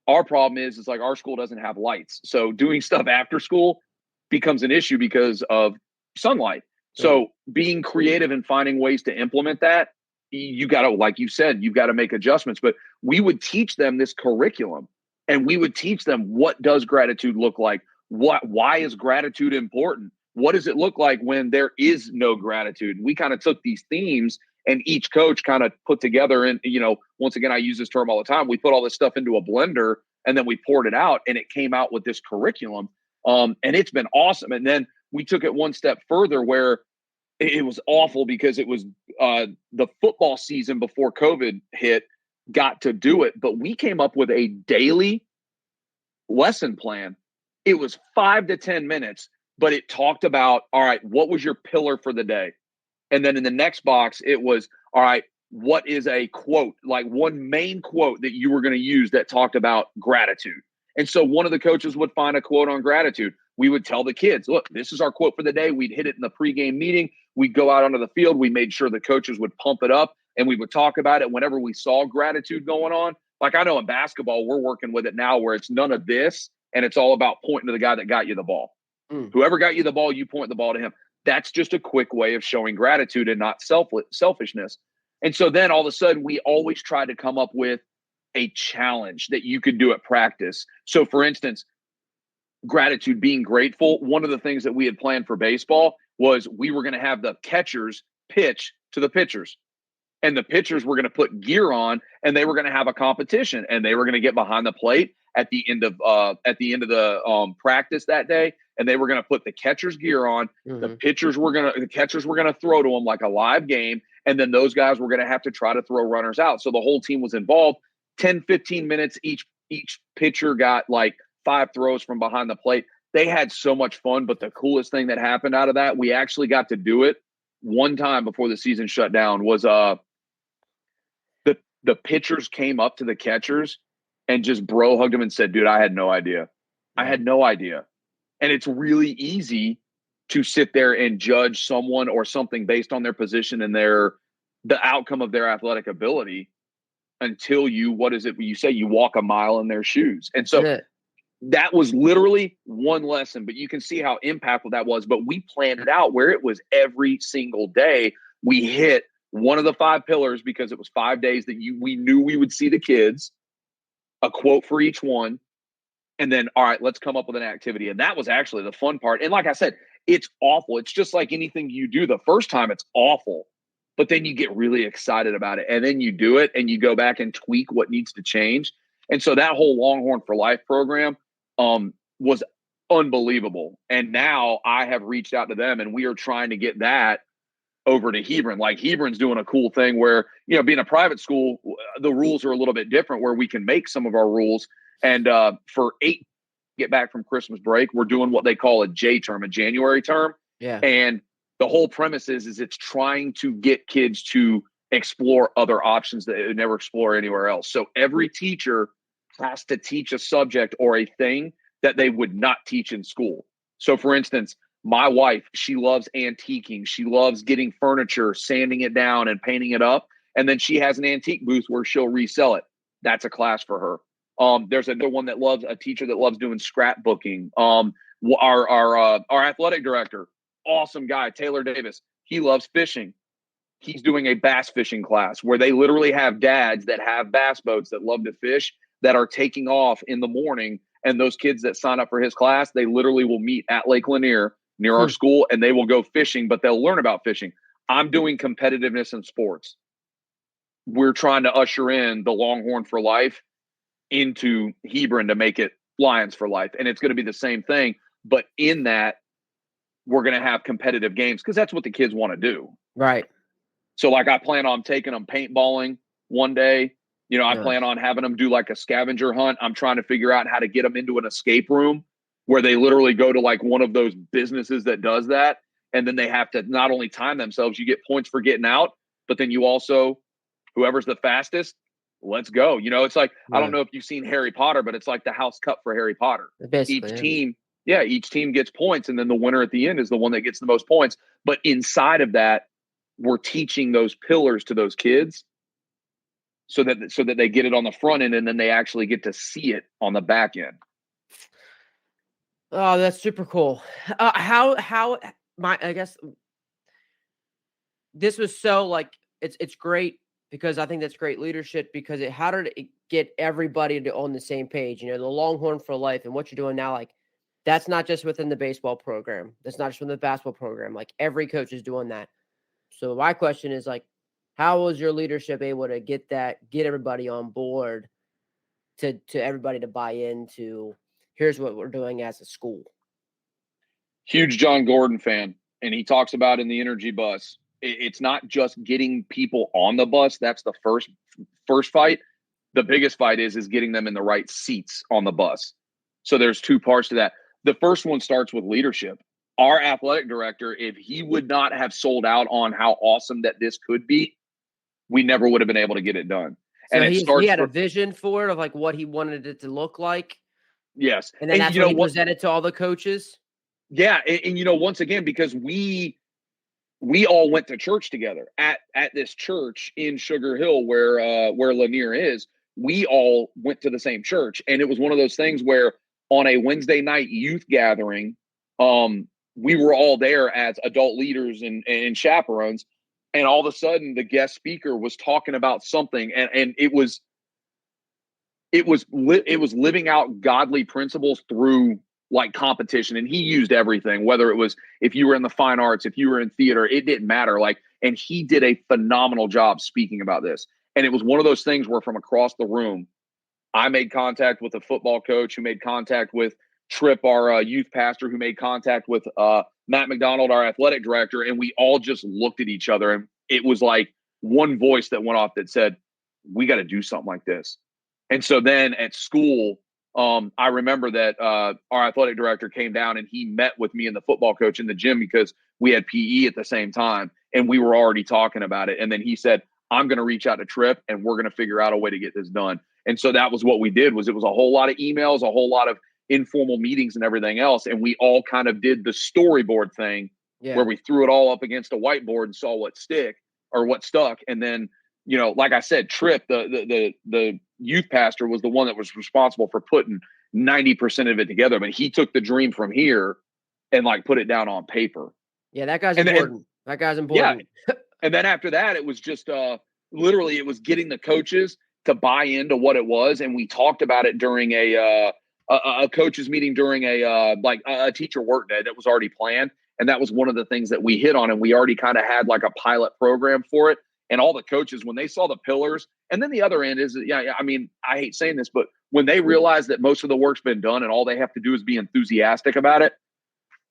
our problem is like our school doesn't have lights. So doing stuff after school becomes an issue because of sunlight. So being creative and finding ways to implement that, you got to, like you said, you've got to make adjustments. But we would teach them this curriculum, and we would teach them, what does gratitude look like? Why is gratitude important? What does it look like when there is no gratitude? And we kind of took these themes, and each coach kind of put together, and, once again, I use this term all the time, we put all this stuff into a blender and then we poured it out, and it came out with this curriculum. And it's been awesome. And then we took it one step further, where it was awful because it was the football season before COVID hit, got to do it. But we came up with a daily lesson plan. It was 5 to 10 minutes but it talked about, all right, what was your pillar for the day? And then in the next box, it was, all right, what is a quote, like one main quote that you were going to use that talked about gratitude? And so one of the coaches would find a quote on gratitude. We would tell the kids, look, this is our quote for the day. We'd hit it in the pregame meeting. We'd go out onto the field. We made sure the coaches would pump it up, and we would talk about it whenever we saw gratitude going on. Like I know in basketball, we're working with it now where it's none of this, and it's all about pointing to the guy that got you the ball. Whoever got you the ball, you point the ball to him. That's just a quick way of showing gratitude and not selfishness. And so then all of a sudden, we always try to come up with a challenge that you could do at practice. So for instance, gratitude, being grateful. One of the things that we had planned for baseball was we were going to have the catchers pitch to the pitchers. And the pitchers were going to put gear on, and they were going to have a competition, and they were going to get behind the plate at the end of the practice that day, and they were going to put the catcher's gear on. The catchers were going to throw to them like a live game, and then those guys were going to have to try to throw runners out. So the whole team was involved. 10, 15 minutes each pitcher got like 5 throws from behind the plate. They had so much fun, but the coolest thing that happened out of that, we actually got to do it one time before the season shut down, was the pitchers came up to the catchers and just bro hugged them and said, dude, I had no idea. I had no idea. And it's really easy to sit there and judge someone or something based on their position and the outcome of their athletic ability until you say you walk a mile in their shoes. And so that was literally one lesson, but you can see how impactful that was. But we planned it out where it was every single day we hit one of the 5 pillars, because it was 5 days that we knew we would see the kids, a quote for each one. And then, all right, let's come up with an activity. And that was actually the fun part. And like I said, it's awful. It's just like anything you do. The first time it's awful, but then you get really excited about it. And then you do it and you go back and tweak what needs to change. And so that whole Longhorn for Life program was unbelievable. And now I have reached out to them, and we are trying to get that over to Hebron. Like Hebron's doing a cool thing where, being a private school, the rules are a little bit different where we can make some of our rules. And for 8 get back from Christmas break, we're doing what they call a J term, a January term. Yeah. And the whole premise is it's trying to get kids to explore other options that they would never explore anywhere else. So every teacher has to teach a subject or a thing that they would not teach in school. So for instance, my wife, she loves antiquing. She loves getting furniture, sanding it down and painting it up. And then she has an antique booth where she'll resell it. That's a class for her. There's another one a teacher that loves doing scrapbooking. Our athletic director, awesome guy, Taylor Davis. He loves fishing. He's doing a bass fishing class where they literally have dads that have bass boats that love to fish that are taking off in the morning. And those kids that sign up for his class, they literally will meet at Lake Lanier near our school, and they will go fishing, but they'll learn about fishing. I'm doing competitiveness in sports. We're trying to usher in the Longhorn for Life into Hebron to make it Lions for Life. And it's going to be the same thing, but in that, we're going to have competitive games because that's what the kids want to do. Right. So like I plan on taking them paintballing one day. I plan on having them do like a scavenger hunt. I'm trying to figure out how to get them into an escape room where they literally go to like one of those businesses that does that. And then they have to not only time themselves, you get points for getting out, but then you also, whoever's the fastest, let's go. It's like, I don't know if you've seen Harry Potter, but it's like the House Cup for Harry Potter. Basically, each team gets points, and then the winner at the end is the one that gets the most points. But inside of that, we're teaching those pillars to those kids so that they get it on the front end, and then they actually get to see it on the back end. Oh, that's super cool. I guess this was so like, it's great because I think that's great leadership because how did it get everybody on the same page? The Longhorn for Life and what you're doing now, like that's not just within the baseball program. That's not just within the basketball program. Like every coach is doing that. So my question is like, how was your leadership able to get everybody on board to everybody to buy into, here's what we're doing as a school? Huge John Gordon fan. And he talks about in the Energy Bus, it's not just getting people on the bus. That's the first fight. The biggest fight is getting them in the right seats on the bus. So there's 2 parts to that. The first one starts with leadership. our athletic director, if he would not have sold out on how awesome that this could be, we never would have been able to get it done. So And it he starts had a vision for it of like what he wanted it to look like. yes. And then that's you what know he what? presented to all the coaches. Yeah. And once again, because we all went to church together at this church in Sugar Hill where Lanier is. We all went to the same church. And it was one of those things where on a Wednesday night youth gathering, we were all there as adult leaders and chaperones. And all of a sudden the guest speaker was talking about something, and it was living out godly principles through like competition. And he used everything, whether it was if you were in the fine arts, if you were in theater, it didn't matter. And he did a phenomenal job speaking about this. And it was one of those things where from across the room, I made contact with a football coach who made contact with Tripp, our youth pastor, who made contact with Matt McDonald, our athletic director. And we all just looked at each other. And it was like one voice that went off that said, we got to do something like this. And so then at school, I remember that our athletic director came down and he met with me and the football coach in the gym because we had PE at the same time and we were already talking about it. And then he said, I'm going to reach out to Tripp and we're going to figure out a way to get this done. And so that was what we did. It was a whole lot of emails, a whole lot of informal meetings and everything else. And we all kind of did the storyboard thing where we threw it all up against a whiteboard and saw what stuck. And then, like I said, Tripp, the youth pastor, was the one that was responsible for putting 90% of it together. But he took the dream from here and like put it down on paper. Yeah, that guy's important. That guy's important. Yeah. And then after that, it was just literally it was getting the coaches to buy into what it was. And we talked about it during a coaches meeting during a teacher work day that was already planned. And that was one of the things that we hit on. And we already kind of had like a pilot program for it. And all the coaches, when they saw the pillars, and then the other end is, I mean, I hate saying this, but when they realize that most of the work's been done and all they have to do is be enthusiastic about it,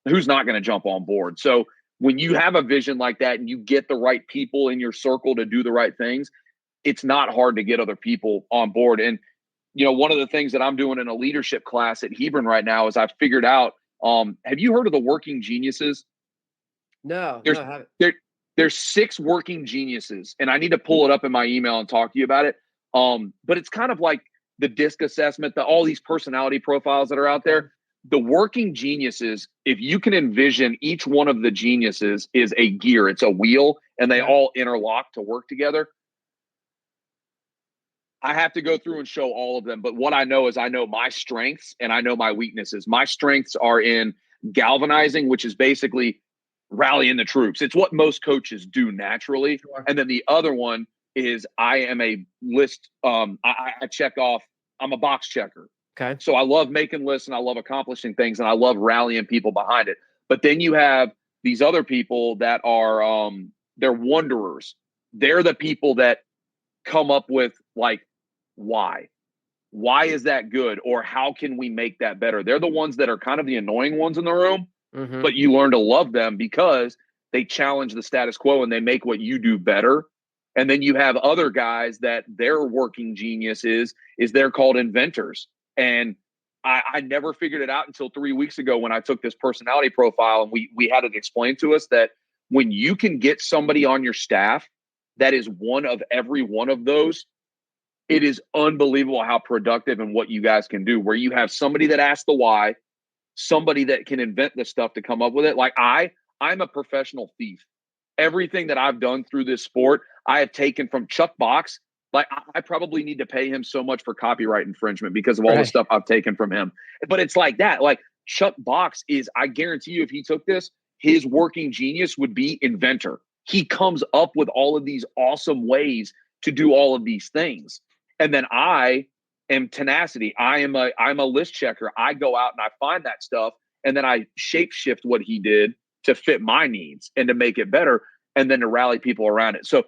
who's not going to jump on board? So when you have a vision like that and you get the right people in your circle to do the right things, it's not hard to get other people on board. And, one of the things that I'm doing in a leadership class at Hebron right now is I've figured out, have you heard of the working geniuses? No, I haven't. There's 6 working geniuses, and I need to pull it up in my email and talk to you about it. But it's kind of like the DISC assessment, all these personality profiles that are out there. The working geniuses, if you can envision each one of the geniuses is a gear, it's a wheel, and they all interlock to work together. I have to go through and show all of them. But what I know is I know my strengths and I know my weaknesses. My strengths are in galvanizing, which is basically rallying the troops. It's what most coaches do naturally. Sure. And then the other one is I am a list. I check off. I'm a box checker. Okay. So I love making lists and I love accomplishing things and I love rallying people behind it. But then you have these other people that are they're wanderers. They're the people that come up with like, why is that good? Or how can we make that better? They're the ones that are kind of the annoying ones in the room. Mm-hmm. But you learn to love them because they challenge the status quo and they make what you do better. And then you have other guys that their working genius is they're called inventors. And I never figured it out until 3 weeks ago when I took this personality profile and we had it explained to us that when you can get somebody on your staff that is one of every one of those, it is unbelievable how productive and what you guys can do, where you have somebody that asks the why, somebody that can invent the stuff to come up with it. Like I'm a professional thief. Everything that I've done through this sport, I have taken from Chuck Box. Like I probably need to pay him so much for copyright infringement because of all the stuff I've taken from him. But it's like that. Like Chuck Box is, I guarantee you, if he took this, his working genius would be inventor. He comes up with all of these awesome ways to do all of these things. And then I am tenacity. I'm a list checker. I go out and I find that stuff and then I shape shift what he did to fit my needs and to make it better and then to rally people around it. So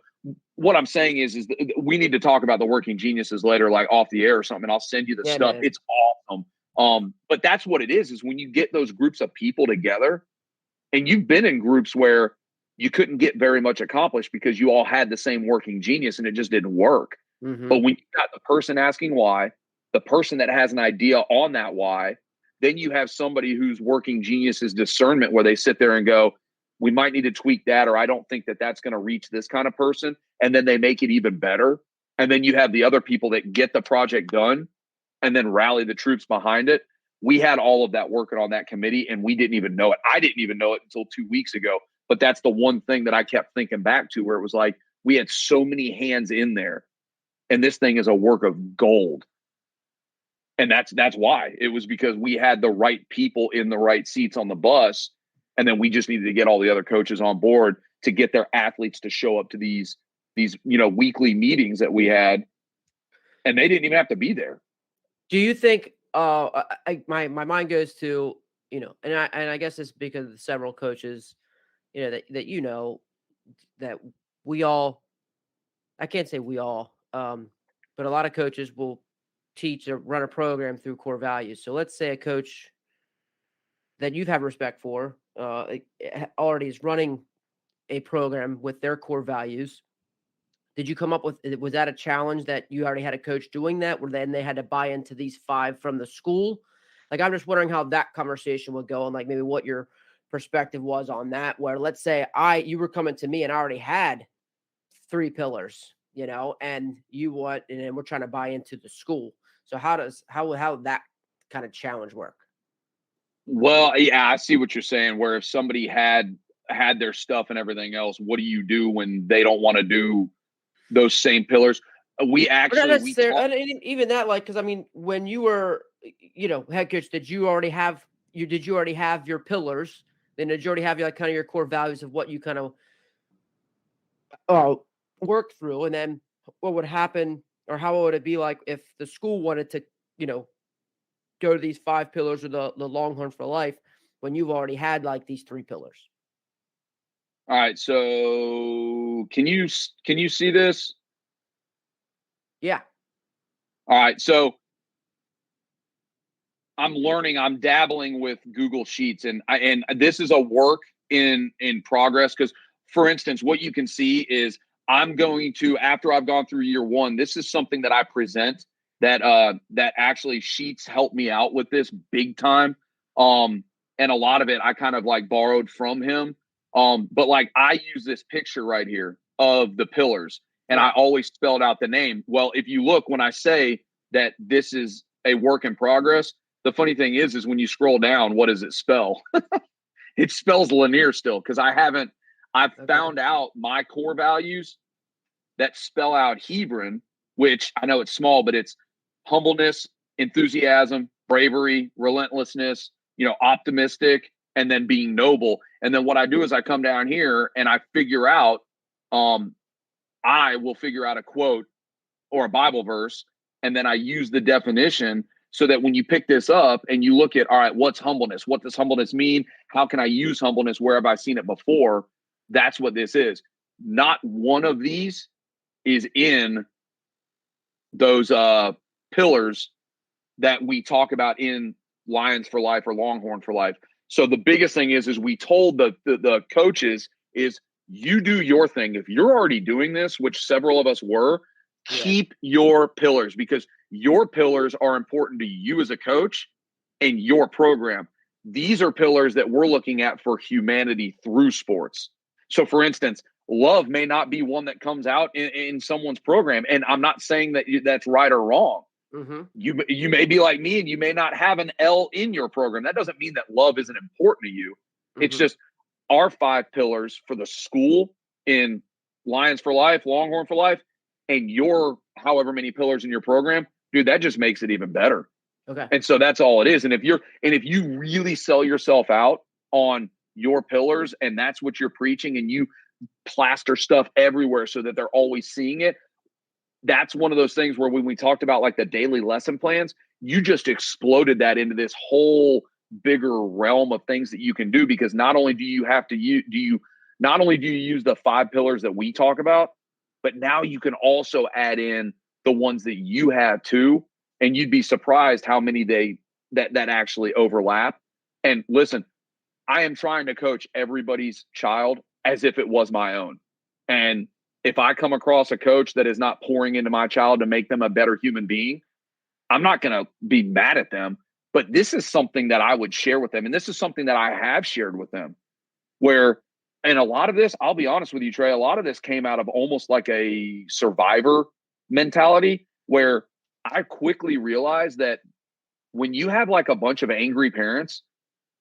what I'm saying is we need to talk about the working geniuses later, like off the air or something. I'll send you the stuff. Man. It's awesome. But that's what it is when you get those groups of people together and you've been in groups where you couldn't get very much accomplished because you all had the same working genius and it just didn't work. Mm-hmm. But when you got the person asking why, the person that has an idea on that why, then you have somebody who's working genius's discernment where they sit there and go, we might need to tweak that, or I don't think that that's going to reach this kind of person. And then they make it even better. And then you have the other people that get the project done and then rally the troops behind it. We had all of that working on that committee, and we didn't even know it. I didn't even know it until 2 weeks ago. But that's the one thing that I kept thinking back to, where it was like, we had so many hands in there, and this thing is a work of gold. And that's why. It was because we had the right people in the right seats on the bus, and then we just needed to get all the other coaches on board to get their athletes to show up to these weekly meetings that we had, and they didn't even have to be there. Do you think my mind goes to, and I guess it's because of several coaches, that that we all, I can't say we all, but a lot of coaches will teach or run a program through core values. So let's say a coach that you've had respect for already is running a program with their core values. Did you come up with, was that a challenge that you already had a coach doing that, where then they had to buy into these 5 from the school? Like, I'm just wondering how that conversation would go, and like maybe what your perspective was on that, where let's say you were coming to me and I already had 3 pillars, and and we're trying to buy into the school. So how that kind of challenge work? Well, yeah, I see what you're saying, where if somebody had their stuff and everything else, what do you do when they don't want to do those same pillars? Even that, like, because I mean, when you were, head coach, did you already have your pillars? Then did you already have like kind of your core values of what you kind of work through? And then what would happen, or how would it be like if the school wanted to, go to these 5 pillars or the Longhorn for Life when you've already had like these 3 pillars? All right. So can you see this? Yeah. All right. So I'm dabbling with Google Sheets, and this is a work in progress, because, for instance, what you can see is I'm going to, after I've gone through year 1, this is something that I present that actually Sheets helped me out with this big time. And a lot of it I kind of like borrowed from him. But like, I use this picture right here of the pillars, and I always spelled out the name. Well, if you look, when I say that this is a work in progress, the funny thing is when you scroll down, what does it spell? It spells Lanier still, because I've found out my core values that spell out Hebron, which I know it's small, but it's humbleness, enthusiasm, bravery, relentlessness, optimistic, and then being noble. And then what I do is I come down here and I figure out, I will figure out a quote or a Bible verse, and then I use the definition, so that when you pick this up and you look at, all right, what's humbleness? What does humbleness mean? How can I use humbleness? Where have I seen it before? That's what this is. Not one of these is in those pillars that we talk about in Lions for Life or Longhorn for Life. So the biggest thing is we told the coaches is, you do your thing. If you're already doing this, which several of us were, keep your pillars, because your pillars are important to you as a coach and your program. These are pillars that we're looking at for humanity through sports. So, for instance, love may not be one that comes out in someone's program. And I'm not saying that that's right or wrong. Mm-hmm. You may be like me and you may not have an L in your program. That doesn't mean that love isn't important to you. Mm-hmm. It's just our 5 pillars for the school in Lions for Life, Longhorn for Life, and your however many pillars in your program, dude, that just makes it even better. Okay. And so that's all it is. And if you really sell yourself out on your pillars, and that's what you're preaching, and you plaster stuff everywhere so that they're always seeing it, that's one of those things where when we talked about like the daily lesson plans, you just exploded that into this whole bigger realm of things that you can do, because not only do you use the 5 pillars that we talk about, but now you can also add in the ones that you have too, and you'd be surprised how many that actually overlap. And listen, I am trying to coach everybody's child as if it was my own. And if I come across a coach that is not pouring into my child to make them a better human being, I'm not going to be mad at them. But this is something that I would share with them. And this is something that I have shared with them where, and a lot of this, I'll be honest with you, Trey, a lot of this came out of almost like a survivor mentality where I quickly realized that when you have like a bunch of angry parents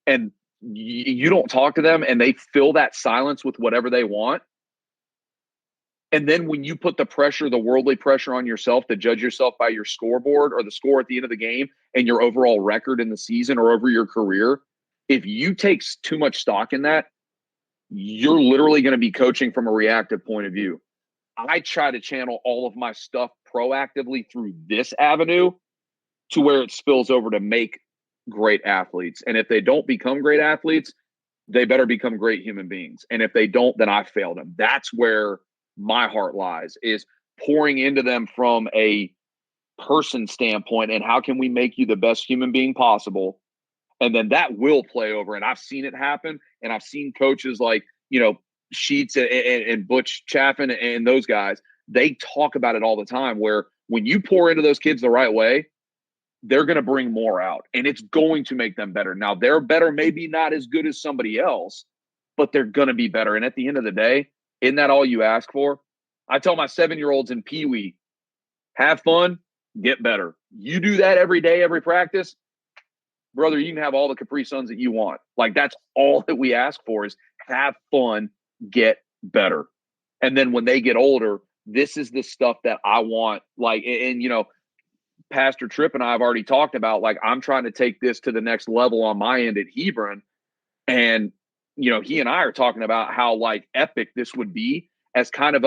and you don't talk to them and they fill that silence with whatever they want, and then when you put the pressure, the worldly pressure on yourself to judge yourself by your scoreboard or the score at the end of the game and your overall record in the season or over your career, if you take too much stock in that, you're literally going to be coaching from a reactive point of view. I try to channel all of my stuff proactively through this avenue to where it spills over to make great athletes. And if they don't become great athletes, they better become great human beings. And if they don't, then I failed them. That's where my heart lies, is pouring into them from a person standpoint and how can we make you the best human being possible. And then that will play over. And I've seen it happen. And I've seen coaches like, Sheets and Butch Chaffin and those guys, they talk about it all the time where when you pour into those kids the right way, they're going to bring more out and it's going to make them better. Now they're better, maybe not as good as somebody else, but they're going to be better. And at the end of the day, isn't that all you ask for? I tell my 7-year-olds in Pee Wee, have fun, get better. You do that every day, every practice, brother, you can have all the Capri Suns that you want. Like that's all that we ask for is have fun, get better. And then when they get older, this is the stuff that I want. Like, and Pastor Tripp and I have already talked about, like, I'm trying to take this to the next level on my end at Hebron. And, he and I are talking about how like epic this would be as kind of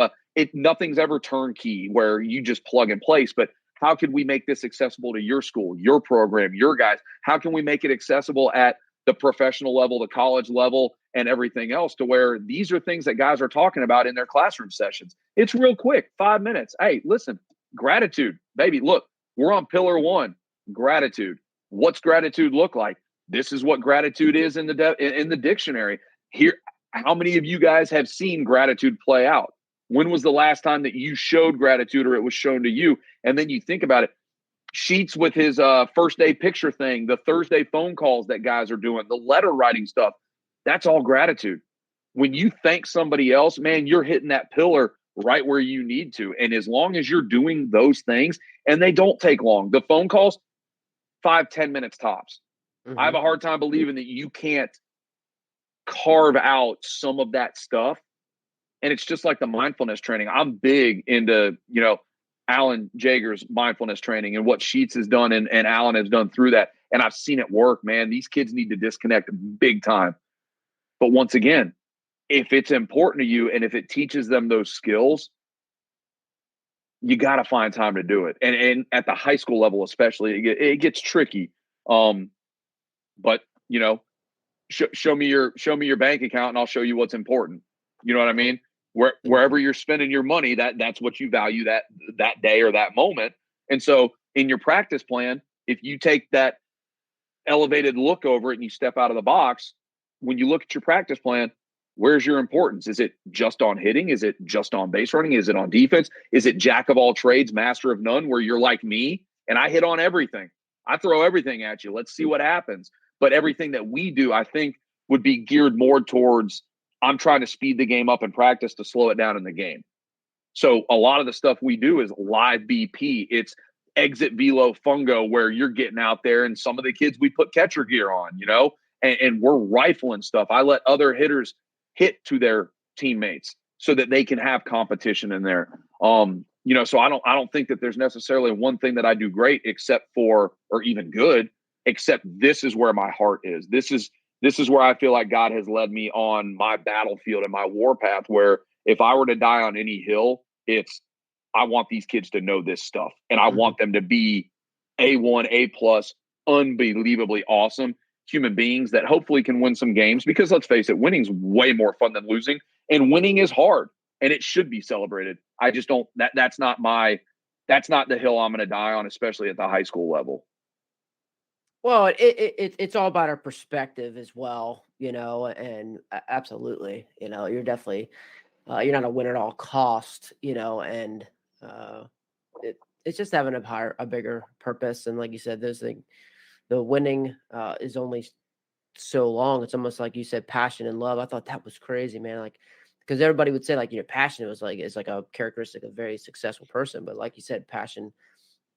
nothing's ever turnkey where you just plug and place, but how could we make this accessible to your school, your program, your guys? How can we make it accessible at the professional level, the college level, and everything else to where these are things that guys are talking about in their classroom sessions? It's real quick, 5 minutes. Hey, listen, gratitude, baby. Look, we're on pillar 1, gratitude. What's gratitude look like? This is what gratitude is in the dictionary. Here, how many of you guys have seen gratitude play out? When was the last time that you showed gratitude or it was shown to you? And then you think about it. Sheets with his first day picture thing, the Thursday phone calls that guys are doing, the letter writing stuff, that's all gratitude. When you thank somebody else, man, you're hitting that pillar right where you need to. And as long as you're doing those things, and they don't take long, the phone calls, 5-10 minutes tops. Mm-hmm. I have a hard time believing that you can't carve out some of that stuff. And it's just like the mindfulness training. I'm big into, Alan Jager's mindfulness training and what Sheets has done and Alan has done through that. And I've seen it work, man. These kids need to disconnect big time. But once again, if it's important to you and if it teaches them those skills, you got to find time to do it. And at the high school level, especially, it gets tricky. But show me your bank account and I'll show you what's important. You know what I mean? Wherever you're spending your money, that's what you value that day or that moment. And so in your practice plan, if you take that elevated look over it and you step out of the box, when you look at your practice plan, where's your importance? Is it just on hitting? Is it just on base running? Is it on defense? Is it jack of all trades, master of none, where you're like me and I hit on everything? I throw everything at you. Let's see what happens. But everything that we do, I think, would be geared more towards I'm trying to speed the game up in practice to slow it down in the game. So a lot of the stuff we do is live BP. It's exit velo fungo where you're getting out there and some of the kids we put catcher gear on, and we're rifling stuff. I let other hitters hit to their teammates so that they can have competition in there. So I don't think that there's necessarily one thing that I do great except for, or even good, except this is where my heart is. This is where I feel like God has led me on my battlefield and my warpath, where if I were to die on any hill, I want these kids to know this stuff. And I want them to be A1, A+, unbelievably awesome human beings that hopefully can win some games, because let's face it, winning's way more fun than losing, and winning is hard and it should be celebrated. I just don't, that's not the hill I'm going to die on, especially at the high school level. Well, it's all about our perspective as well, and absolutely, you're definitely, you're not a win at all cost, and it's just having a bigger purpose. And like you said, those the winning is only so long. It's almost like you said, passion and love. I thought that was crazy, man. Like, because everybody would say like, passion was like, it's like a characteristic of a very successful person. But like you said, passion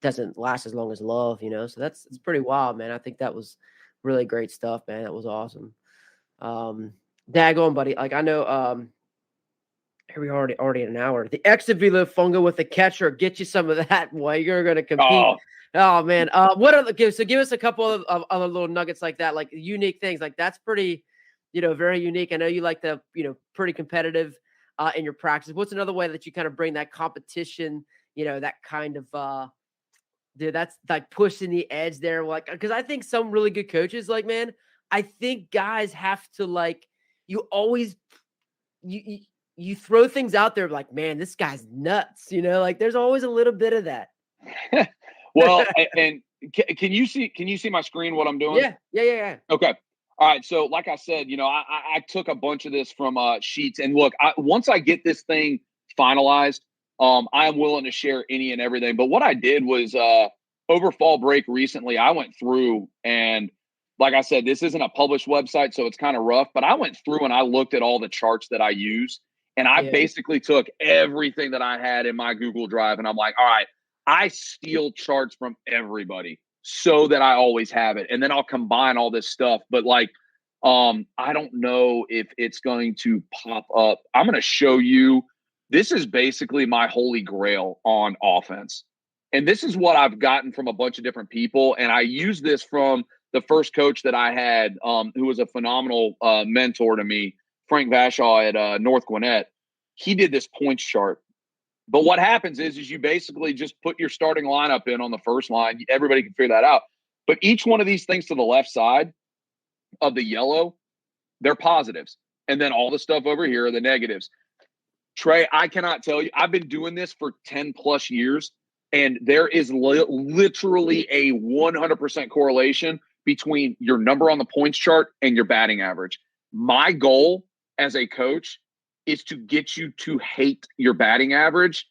doesn't last as long as love, So it's pretty wild, man. I think that was really great stuff, man. That was awesome. Daggone, buddy. Like I know, here we are already at an hour. The exit velo funga with the catcher. Get you some of that while you're going to compete. Oh man. What other give us a couple of other little nuggets like that, like unique things. Like that's pretty, very unique. I know you like the, pretty competitive in your practice. What's another way that you kind of bring that competition, that kind of dude, that's like pushing the edge there. Like, because I think some really good coaches, like, man, I think guys have to like, you always you throw things out there like, man, this guy's nuts. Like there's always a little bit of that. Well, and can you see my screen, what I'm doing? Yeah. Okay. All right. So like I said, I took a bunch of this from sheets, and look, once I get this thing finalized, I am willing to share any and everything. But what I did was over fall break recently, I went through, and like I said, this isn't a published website, so it's kind of rough, but I went through and I looked at all the charts that I use, and I basically took everything that I had in my Google Drive, and I'm like, all right, I steal charts from everybody so that I always have it. And then I'll combine all this stuff. But like, I don't know if it's going to pop up. I'm going to show you. This is basically my holy grail on offense. And this is what I've gotten from a bunch of different people. And I use this from the first coach that I had, who was a phenomenal mentor to me, Frank Vashaw at North Gwinnett. He did this points chart. But what happens is you basically just put your starting lineup in on the first line. Everybody can figure that out. But each one of these things to the left side of the yellow, they're positives. And then all the stuff over here are the negatives. Trey, I cannot tell you. I've been doing this for 10 plus years, and there is literally a 100% correlation between your number on the points chart and your batting average. My goal as a coach is to get you to hate your batting average,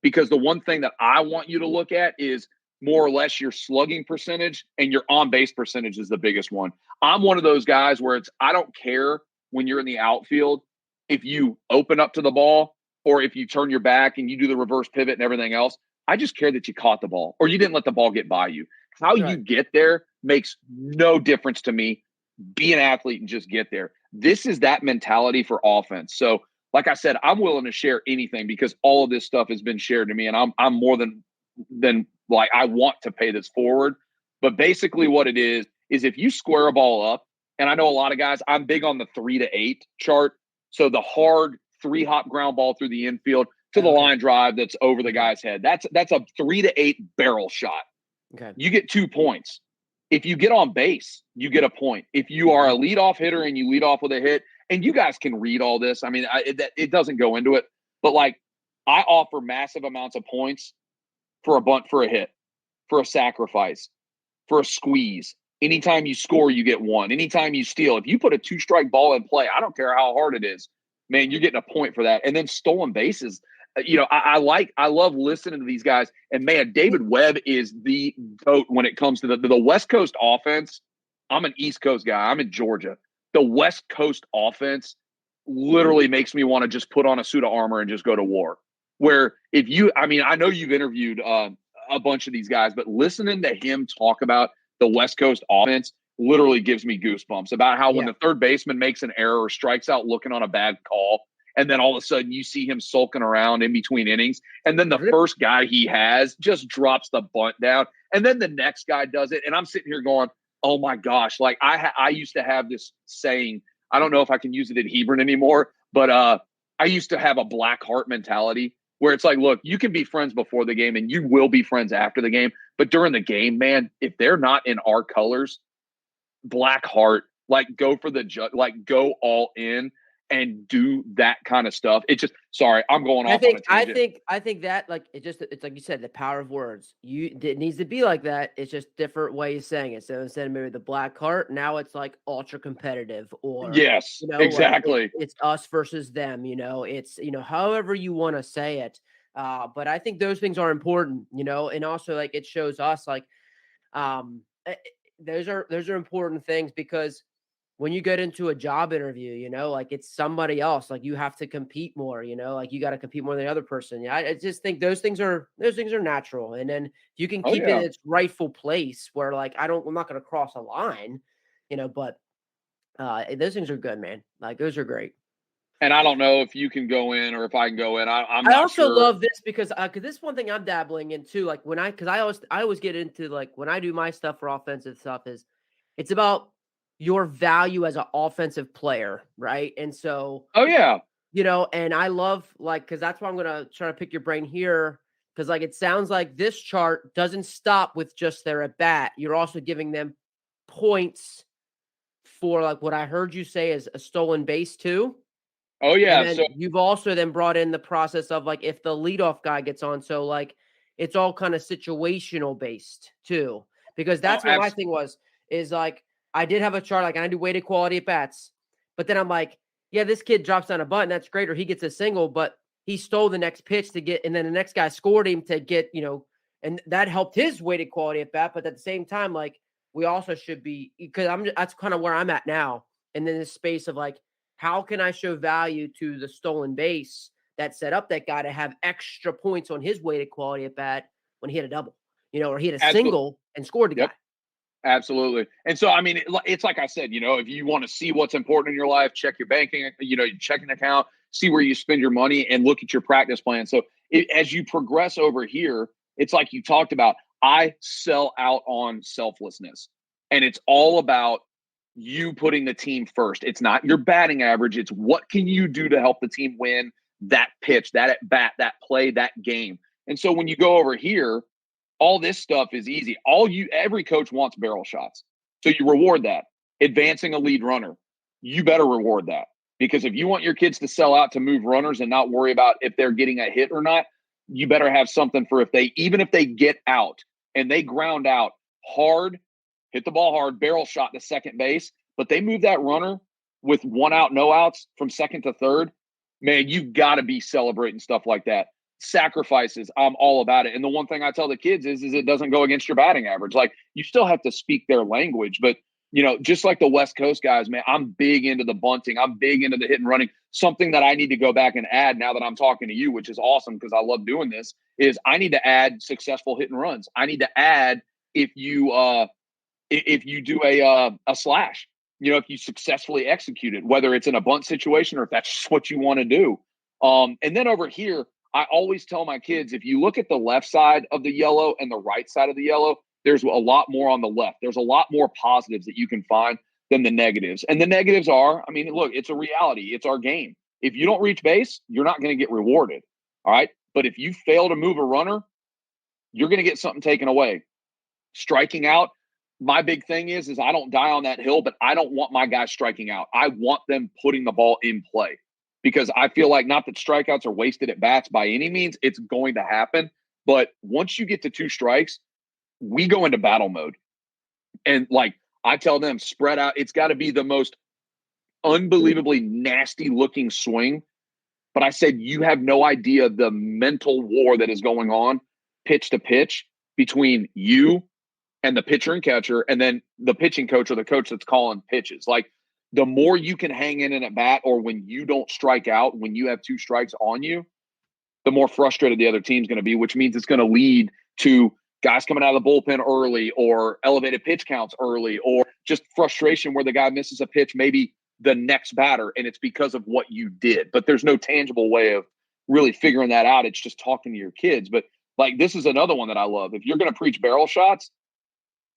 because the one thing that I want you to look at is more or less your slugging percentage, and your on-base percentage is the biggest one. I'm one of those guys where I don't care when you're in the outfield if you open up to the ball or if you turn your back and you do the reverse pivot and everything else. I just care that you caught the ball or you didn't let the ball get by you. How you get there makes no difference to me. Be an athlete and just get there. This is that mentality for offense. So, like I said, I'm willing to share anything because all of this stuff has been shared to me, and I'm more than like I want to pay this forward. But basically, what it is if you square a ball up, and I know a lot of guys, I'm big on the 3 to 8 chart. So the hard 3-hop ground ball through the infield to the line drive that's over the guy's head. That's a 3 to 8 barrel shot. Okay, you get 2 points. If you get on base, you get a point. If you are a leadoff hitter and you lead off with a hit, and you guys can read all this. I mean, it doesn't go into it, but like I offer massive amounts of points for a bunt, for a hit, for a sacrifice, for a squeeze. Anytime you score, you get 1. Anytime you steal, if you put a 2-strike ball in play, I don't care how hard it is, man, you're getting a point for that. And then stolen bases. I love listening to these guys. And man, David Webb is the GOAT when it comes to the West Coast offense. I'm an East Coast guy. I'm in Georgia. The West Coast offense literally makes me want to just put on a suit of armor and just go to war. Where I know you've interviewed a bunch of these guys, but listening to him talk about the West Coast offense literally gives me goosebumps about how when the third baseman makes an error or strikes out looking on a bad call, and then all of a sudden you see him sulking around in between innings, and then the first guy he has just drops the bunt down, and then the next guy does it, and I'm sitting here going, oh my gosh, like I used to have this saying, I don't know if I can use it in Hebron anymore, but I used to have a black heart mentality where it's like, look, you can be friends before the game and you will be friends after the game, but during the game, man, if they're not in our colors, black heart, like go for the like go all in and do that kind of stuff. It just, sorry, I'm going off on a tangent. I think that like it's like you said, the power of words. It needs to be like that. It's just different ways saying it. So instead of maybe the black heart, now it's like ultra competitive, or yes, exactly. Like it's us versus them. It's however you want to say it. But I think those things are important. And also like it shows us like those are important things, because when you get into a job interview, like it's somebody else, like you have to compete more, like you got to compete more than the other person. Yeah. I just think those things are natural. And then you can Oh keep it in yeah. its rightful place where like, I'm not going to cross a line, but those things are good, man. Like those are great. And I don't know if you can go in or if I can go in. I'm I not also sure. love this because this is one thing I'm dabbling in too. Like because I always get into like when I do my stuff for offensive stuff is it's about your value as an offensive player, right? And so, Oh yeah. and I love like because that's why I'm gonna try to pick your brain here, because like it sounds like this chart doesn't stop with just their at bat. You're also giving them points for like what I heard you say is a stolen base too. Oh And yeah. then So you've also then brought in the process of like if the leadoff guy gets on, so like it's all kind of situational based too, because that's what my thing was. Is like I did have a chart like I do weighted quality at bats, but then I'm like, yeah, this kid drops down a button, that's great, or he gets a single, but he stole the next pitch to get, and then the next guy scored him to get, and that helped his weighted quality at bat. But at the same time, like we also should be, because that's kind of where I'm at now, and in this space of like, how can I show value to the stolen base that set up that guy to have extra points on his weighted quality at bat when he hit a double, or he hit a absolutely. single and scored the guy? Yep. Absolutely. And so, I mean, it's like I said, if you want to see what's important in your life, check your banking, your checking account, see where you spend your money, and look at your practice plan. So as you progress over here, it's like you talked about, I sell out on selflessness, and it's all about you putting the team first. It's not your batting average. It's what can you do to help the team win that pitch, that at bat, that play, that game. And so when you go over here, all this stuff is easy. Every coach wants barrel shots. So you reward that. Advancing a lead runner, you better reward that. Because if you want your kids to sell out to move runners and not worry about if they're getting a hit or not, you better have something for even if they get out and they ground out hard, hit the ball hard, barrel shot to second base, but they move that runner with 1 out, no outs from second to third, man, you got to be celebrating stuff like that. Sacrifices, I'm all about it. And the one thing I tell the kids is it doesn't go against your batting average. Like, you still have to speak their language, but just like the West Coast guys, man, I'm big into the bunting. I'm big into the hit and running. Something that I need to go back and add now that I'm talking to you, which is awesome because I love doing this, is I need to add successful hit and runs. I need to add if you do a slash, if you successfully execute it, whether it's in a bunt situation or if that's just what you want to do. And then over here, I always tell my kids, if you look at the left side of the yellow and the right side of the yellow, there's a lot more on the left. There's a lot more positives that you can find than the negatives. And the negatives are, I mean, look, it's a reality. It's our game. If you don't reach base, you're not going to get rewarded. All right. But if you fail to move a runner, you're going to get something taken away. Striking out, my big thing is I don't die on that hill, but I don't want my guys striking out. I want them putting the ball in play. Because I feel like, not that strikeouts are wasted at bats by any means, it's going to happen. But once you get to 2 strikes, we go into battle mode. And like I tell them, spread out. It's got to be the most unbelievably nasty looking swing. But I said, you have no idea the mental war that is going on pitch to pitch between you and the pitcher and catcher, and then the pitching coach or the coach that's calling pitches. Like, the more you can hang in an at bat, or when you don't strike out, when you have 2 strikes on you, the more frustrated the other team's going to be, which means it's going to lead to guys coming out of the bullpen early, or elevated pitch counts early, or just frustration where the guy misses a pitch, maybe the next batter, and it's because of what you did. But there's no tangible way of really figuring that out. It's just talking to your kids. But like, this is another one that I love. If you're going to preach barrel shots,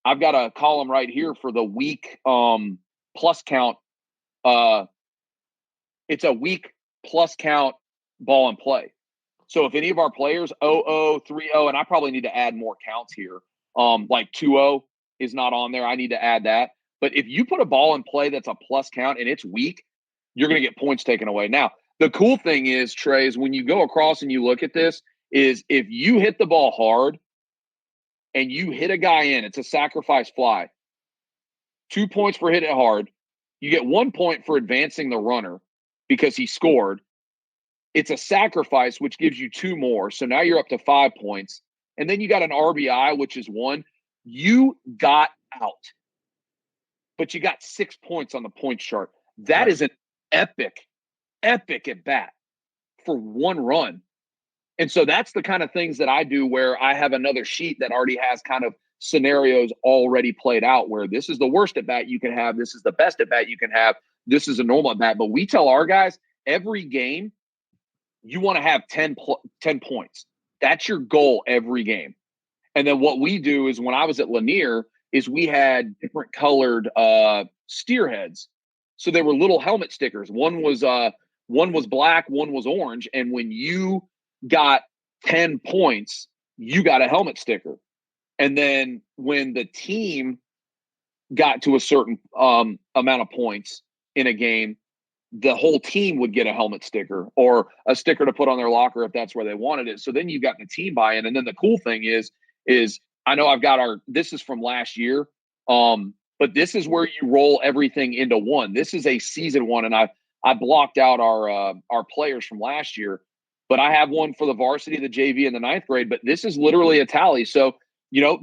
I've got a column right here for the week plus count. It's a week plus count ball and play. So if any of our players 0-0, 3-0, and I probably need to add more counts here, like 2-0 is not on there. I need to add that. But if you put a ball in play that's a plus count and it's weak, you're going to get points taken away. Now, the cool thing is, Trey, is when you go across and you look at this, is if you hit the ball hard and you hit a guy in, it's a sacrifice fly. 2 points for hit it hard. You get 1 point for advancing the runner because he scored. It's a sacrifice, which gives you 2 more. So now you're up to 5 points. And then you got an RBI, which is 1. You got out. but you got 6 points on the points chart. That Right. is an epic at bat for one run. And so that's the kind of things that I do where I have another sheet that already has kind of scenarios already played out where this is the worst at bat you can have. This is the best at bat you can have. This is a normal at bat. But we tell our guys every game, you want to have 10 points. That's your goal every game. And then what we do is when I was at Lanier is we had different colored steer heads. So they were little helmet stickers. One was black, one was orange. And when you got 10 points, you got a helmet sticker. And then when the team got to a certain amount of points in a game, the whole team would get a helmet sticker or a sticker to put on their locker if that's where they wanted it. So then you've got the team buy-in. And then the cool thing is I know I've got this is from last year, but this is where you roll everything into one. This is a season one, and I blocked out our players from last year, but I have one for the varsity, the JV, and the ninth grade. But this is literally a tally. So,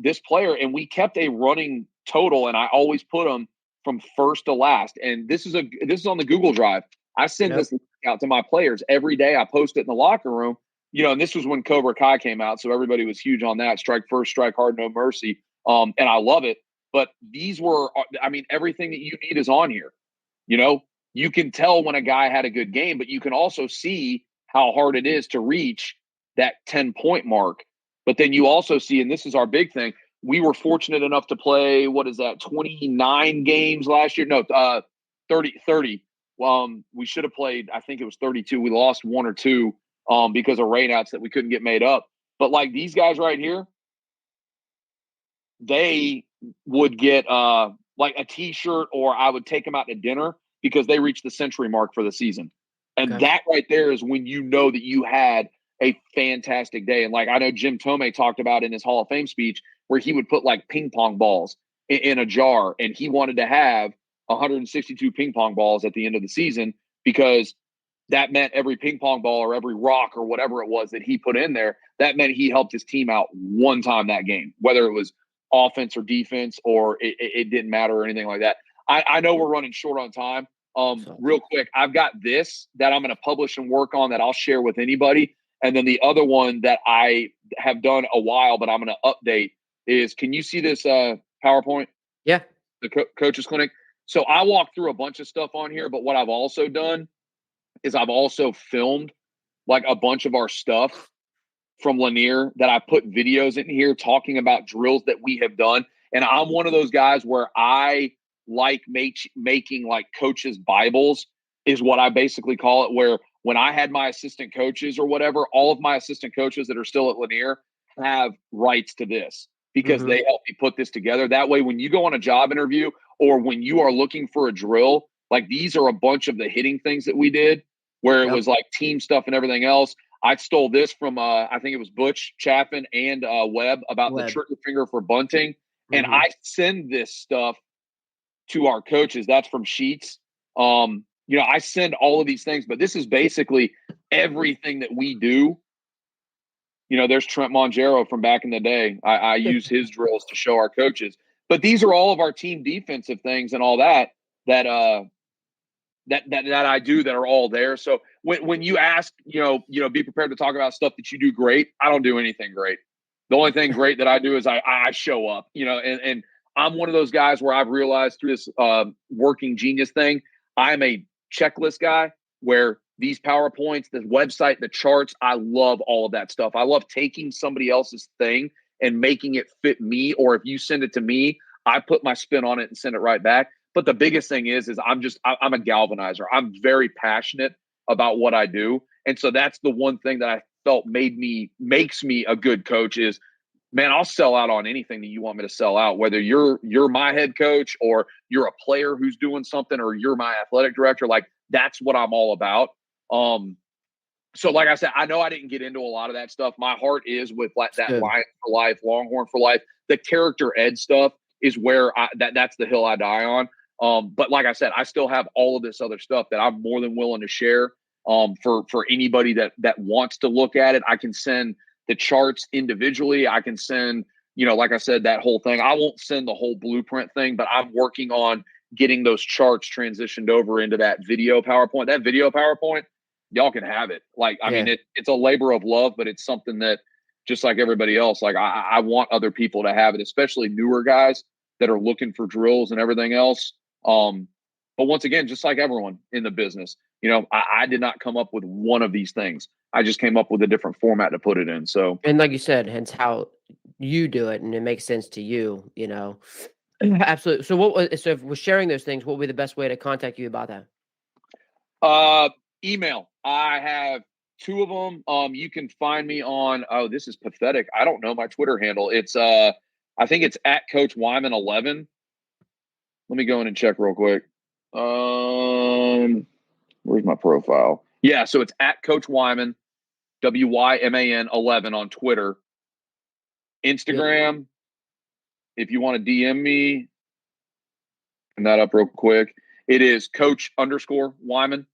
this player, and we kept a running total, and I always put them from first to last. And this is on the Google Drive. I send this out to my players every day. I post it in the locker room. And this was when Cobra Kai came out, so everybody was huge on that. Strike first, strike hard, no mercy. And I love it. But these were, everything that you need is on here. You can tell when a guy had a good game, but you can also see how hard it is to reach that 10-point mark. But then you also see, and this is our big thing, we were fortunate enough to play, 29 games last year? No, 30. We should have played, I think it was 32. We lost one or two because of rainouts that we couldn't get made up. But like these guys right here, they would get like a T-shirt, or I would take them out to dinner because they reached the century mark for the season. And that right there is when you know that you had a fantastic day. And like I know Jim Tomei talked about in his Hall of Fame speech where he would put like ping pong balls in a jar, and he wanted to have 162 ping pong balls at the end of the season because that meant every ping pong ball or every rock or whatever it was that he put in there, that meant he helped his team out one time that game, whether it was offense or defense or it didn't matter or anything like that. I know we're running short on time. Real quick, I've got this that I'm going to publish and work on that I'll share with anybody. And then the other one that I have done a while, but I'm going to update is, can you see this PowerPoint? Yeah. The coaches clinic. So I walked through a bunch of stuff on here, but what I've also done is I've also filmed like a bunch of our stuff from Lanier that I put videos in here talking about drills that we have done. And I'm one of those guys where I like making like coaches' Bibles is what I basically call it, where when I had my assistant coaches or whatever, all of my assistant coaches that are still at Lanier have rights to this because they helped me put this together. That way, when you go on a job interview or when you are looking for a drill, like these are a bunch of the hitting things that we did where it was like team stuff and everything else. I stole this from, I think it was Butch Chaffin and Webb about the trigger finger for bunting. And I send this stuff to our coaches. That's from Sheets. I send all of these things, but this is basically everything that we do. There's Trent Mongero from back in the day. I use his drills to show our coaches. But these are all of our team defensive things and all that I do that are all there. So when you ask, be prepared to talk about stuff that you do great. I don't do anything great. The only thing great that I do is I show up, and I'm one of those guys where I've realized through this working genius thing, I'm a checklist guy where these PowerPoints, the website, the charts, I love all of that stuff. I love taking somebody else's thing and making it fit me. Or if you send it to me, I put my spin on it and send it right back. But the biggest thing is I'm a galvanizer. I'm very passionate about what I do. And so that's the one thing that I felt makes me a good coach is, man, I'll sell out on anything that you want me to sell out, whether you're my head coach or you're a player who's doing something or you're my athletic director. Like that's what I'm all about. So like I said, I know I didn't get into a lot of that stuff. My heart is with like that Lion for Life, Longhorn for Life. The character ed stuff is where that's the hill I die on. But like I said, I still have all of this other stuff that I'm more than willing to share for anybody that wants to look at it. I can send the charts individually. I can send, like I said, that whole thing. I won't send the whole blueprint thing, but I'm working on getting those charts transitioned over into that video PowerPoint. That video PowerPoint, y'all can have it. Like, I mean, it's a labor of love, but it's something that, just like everybody else, like I want other people to have it, especially newer guys that are looking for drills and everything else. But once again, just like everyone in the business, you know, I did not come up with one of these things. I just came up with a different format to put it in. So, and like you said, hence how you do it, and it makes sense to you, you know. Absolutely. So if we're sharing those things, what would be the best way to contact you about that? Email. I have 2 of them. You can find me on, oh, this is pathetic. I don't know my Twitter handle. It's I think it's at Coach Wyman 11. Let me go in and check real quick. Where's my profile? Yeah, so it's at Coach Wyman, WYMAN 11 on Twitter. Instagram, if you want to DM me, and that up real quick. It is Coach_Wyman.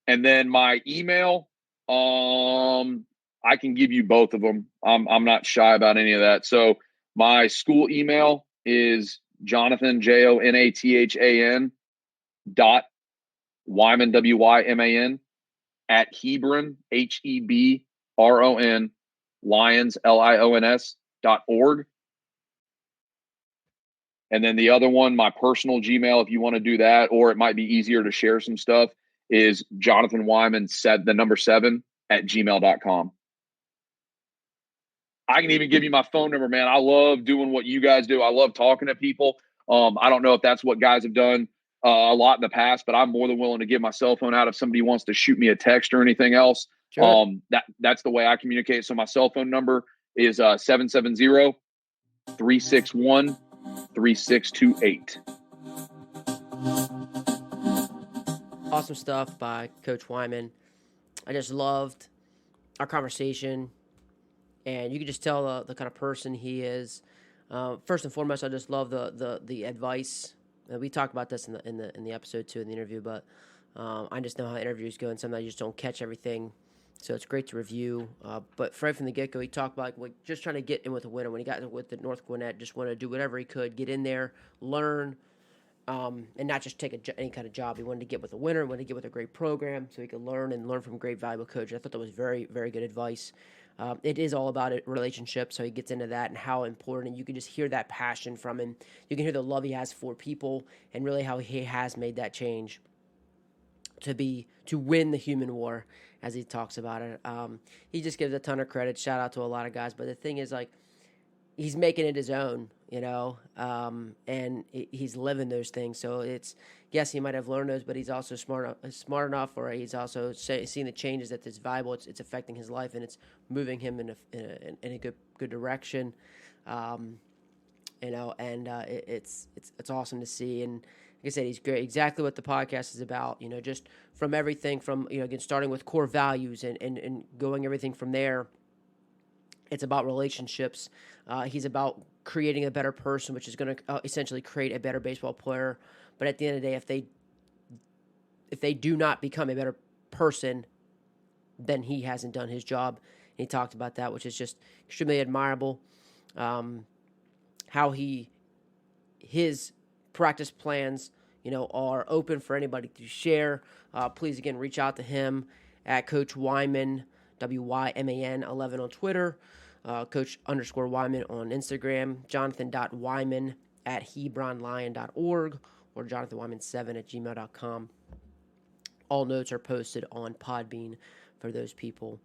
And then my email, I can give you both of them. I'm not shy about any of that. So my school email is Jonathan, JONATHAN .Wyman, WYMAN at Hebron, HEBRON, Lions, LIONS.org. And then the other one, my personal Gmail, if you want to do that, or it might be easier to share some stuff, is Jonathan Wyman, the number 7 at gmail.com. I can even give you my phone number, man. I love doing what you guys do. I love talking to people. I don't know if that's what guys have done a lot in the past, but I'm more than willing to give my cell phone out if somebody wants to shoot me a text or anything else. Sure. That's the way I communicate. So my cell phone number is 770-361-3628. Awesome stuff by Coach Wyman. I just loved our conversation, and you can just tell the kind of person he is. First and foremost, I just love the advice. We talked about this in the episode too, in the interview, but I just know how interviews go, and sometimes you just don't catch everything. So it's great to review. But right from the get go, he talked about like just trying to get in with a winner. When he got with the North Gwinnett, just wanted to do whatever he could, get in there, learn. And not just take any kind of job. He wanted to get with a winner, wanted to get with a great program so he could learn from a great, valuable coach. I thought that was very, very good advice. It is all about relationships, so he gets into that and how important. And you can just hear that passion from him. You can hear the love he has for people and really how he has made that change to win the human war, as he talks about it. He just gives a ton of credit. Shout out to a lot of guys. But the thing is, like, he's making it his own, you know, and he's living those things. So yes, he might have learned those, but he's also smart enough, or he's also seeing the changes that it's valuable. It's affecting his life, and it's moving him in a good direction. You know, and it's awesome to see. And like I said, he's great. Exactly what the podcast is about. You know, just from everything from, you know, again, starting with core values and going everything from there. It's about relationships. He's about creating a better person, which is going to essentially create a better baseball player. But at the end of the day, if they do not become a better person, then he hasn't done his job. And he talked about that, which is just extremely admirable. How his practice plans, you know, are open for anybody to share. Please again reach out to him at Coach Wyman, WYMAN 11 on Twitter, Coach_Wyman on Instagram, Jonathan.Wyman at HebronLion.org, or JonathanWyman7 at gmail.com. All notes are posted on Podbean for those people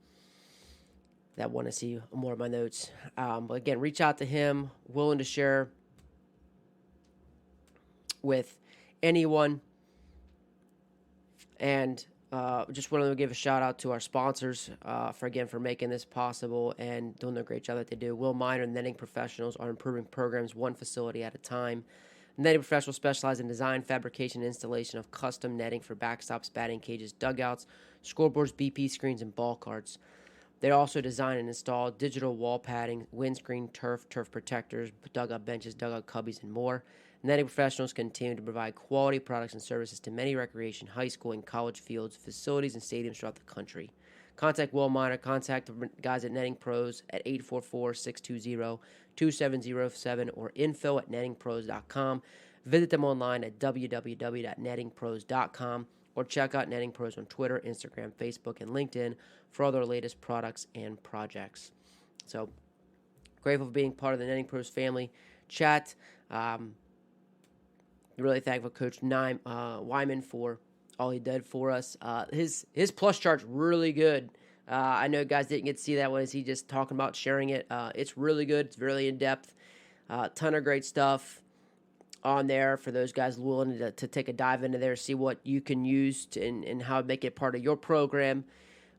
that want to see more of my notes. But again, reach out to him, willing to share with anyone. And just wanted to give a shout out to our sponsors for making this possible and doing the great job that they do. Will Miner Netting Professionals are improving programs one facility at a time. Netting professionals specialize in design, fabrication, and installation of custom netting for backstops, batting cages, dugouts, scoreboards, BP screens, and ball carts. They also design and install digital wall padding, windscreen, turf protectors, dugout benches, dugout cubbies, and more. Netting professionals continue to provide quality products and services to many recreation, high school, and college fields, facilities, and stadiums throughout the country. Contact Will Miner. Contact the guys at Netting Pros at 844-620-2707 or info@nettingpros.com. Visit them online at www.nettingpros.com or check out Netting Pros on Twitter, Instagram, Facebook, and LinkedIn for all their latest products and projects. So, grateful for being part of the Netting Pros family chat. Really thankful Coach Wyman for all he did for us. His plus chart's really good. I know guys didn't get to see that one. Is he just talking about sharing it? It's really good. It's really in depth. Ton of great stuff on there for those guys willing to take a dive into there, see what you can use and how to make it part of your program,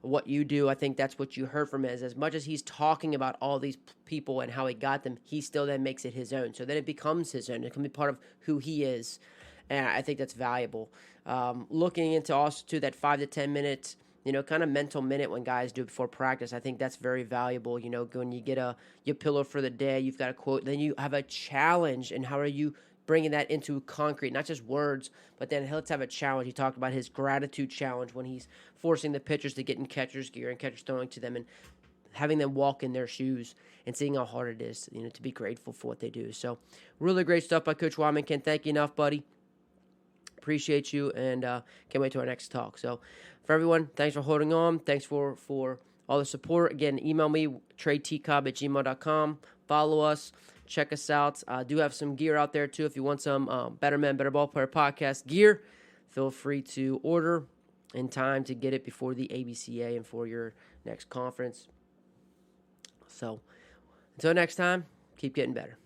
what you do. I think that's what you heard from him. As much as he's talking about all these people and how he got them, he still then makes it his own. So then it becomes his own. It can be part of who he is, and I think that's valuable. Looking into also to that 5 to 10 minutes, kind of mental minute when guys do it before practice. I think that's very valuable. When you get your pillow for the day, you've got a quote, then you have a challenge, and how are you bringing that into concrete, not just words, but then let's have a challenge. He talked about his gratitude challenge when he's forcing the pitchers to get in catcher's gear and catchers throwing to them and having them walk in their shoes and seeing how hard it is, to be grateful for what they do. So really great stuff by Coach Wyman. Can't thank you enough, buddy. Appreciate you, and can't wait to our next talk. So for everyone, thanks for holding on. Thanks for all the support. Again, email me, tradetcobb@gmail.com. Follow us. Check us out. I do have some gear out there, too. If you want some Better Men, Better Ball Player podcast gear, feel free to order in time to get it before the ABCA and for your next conference. So until next time, keep getting better.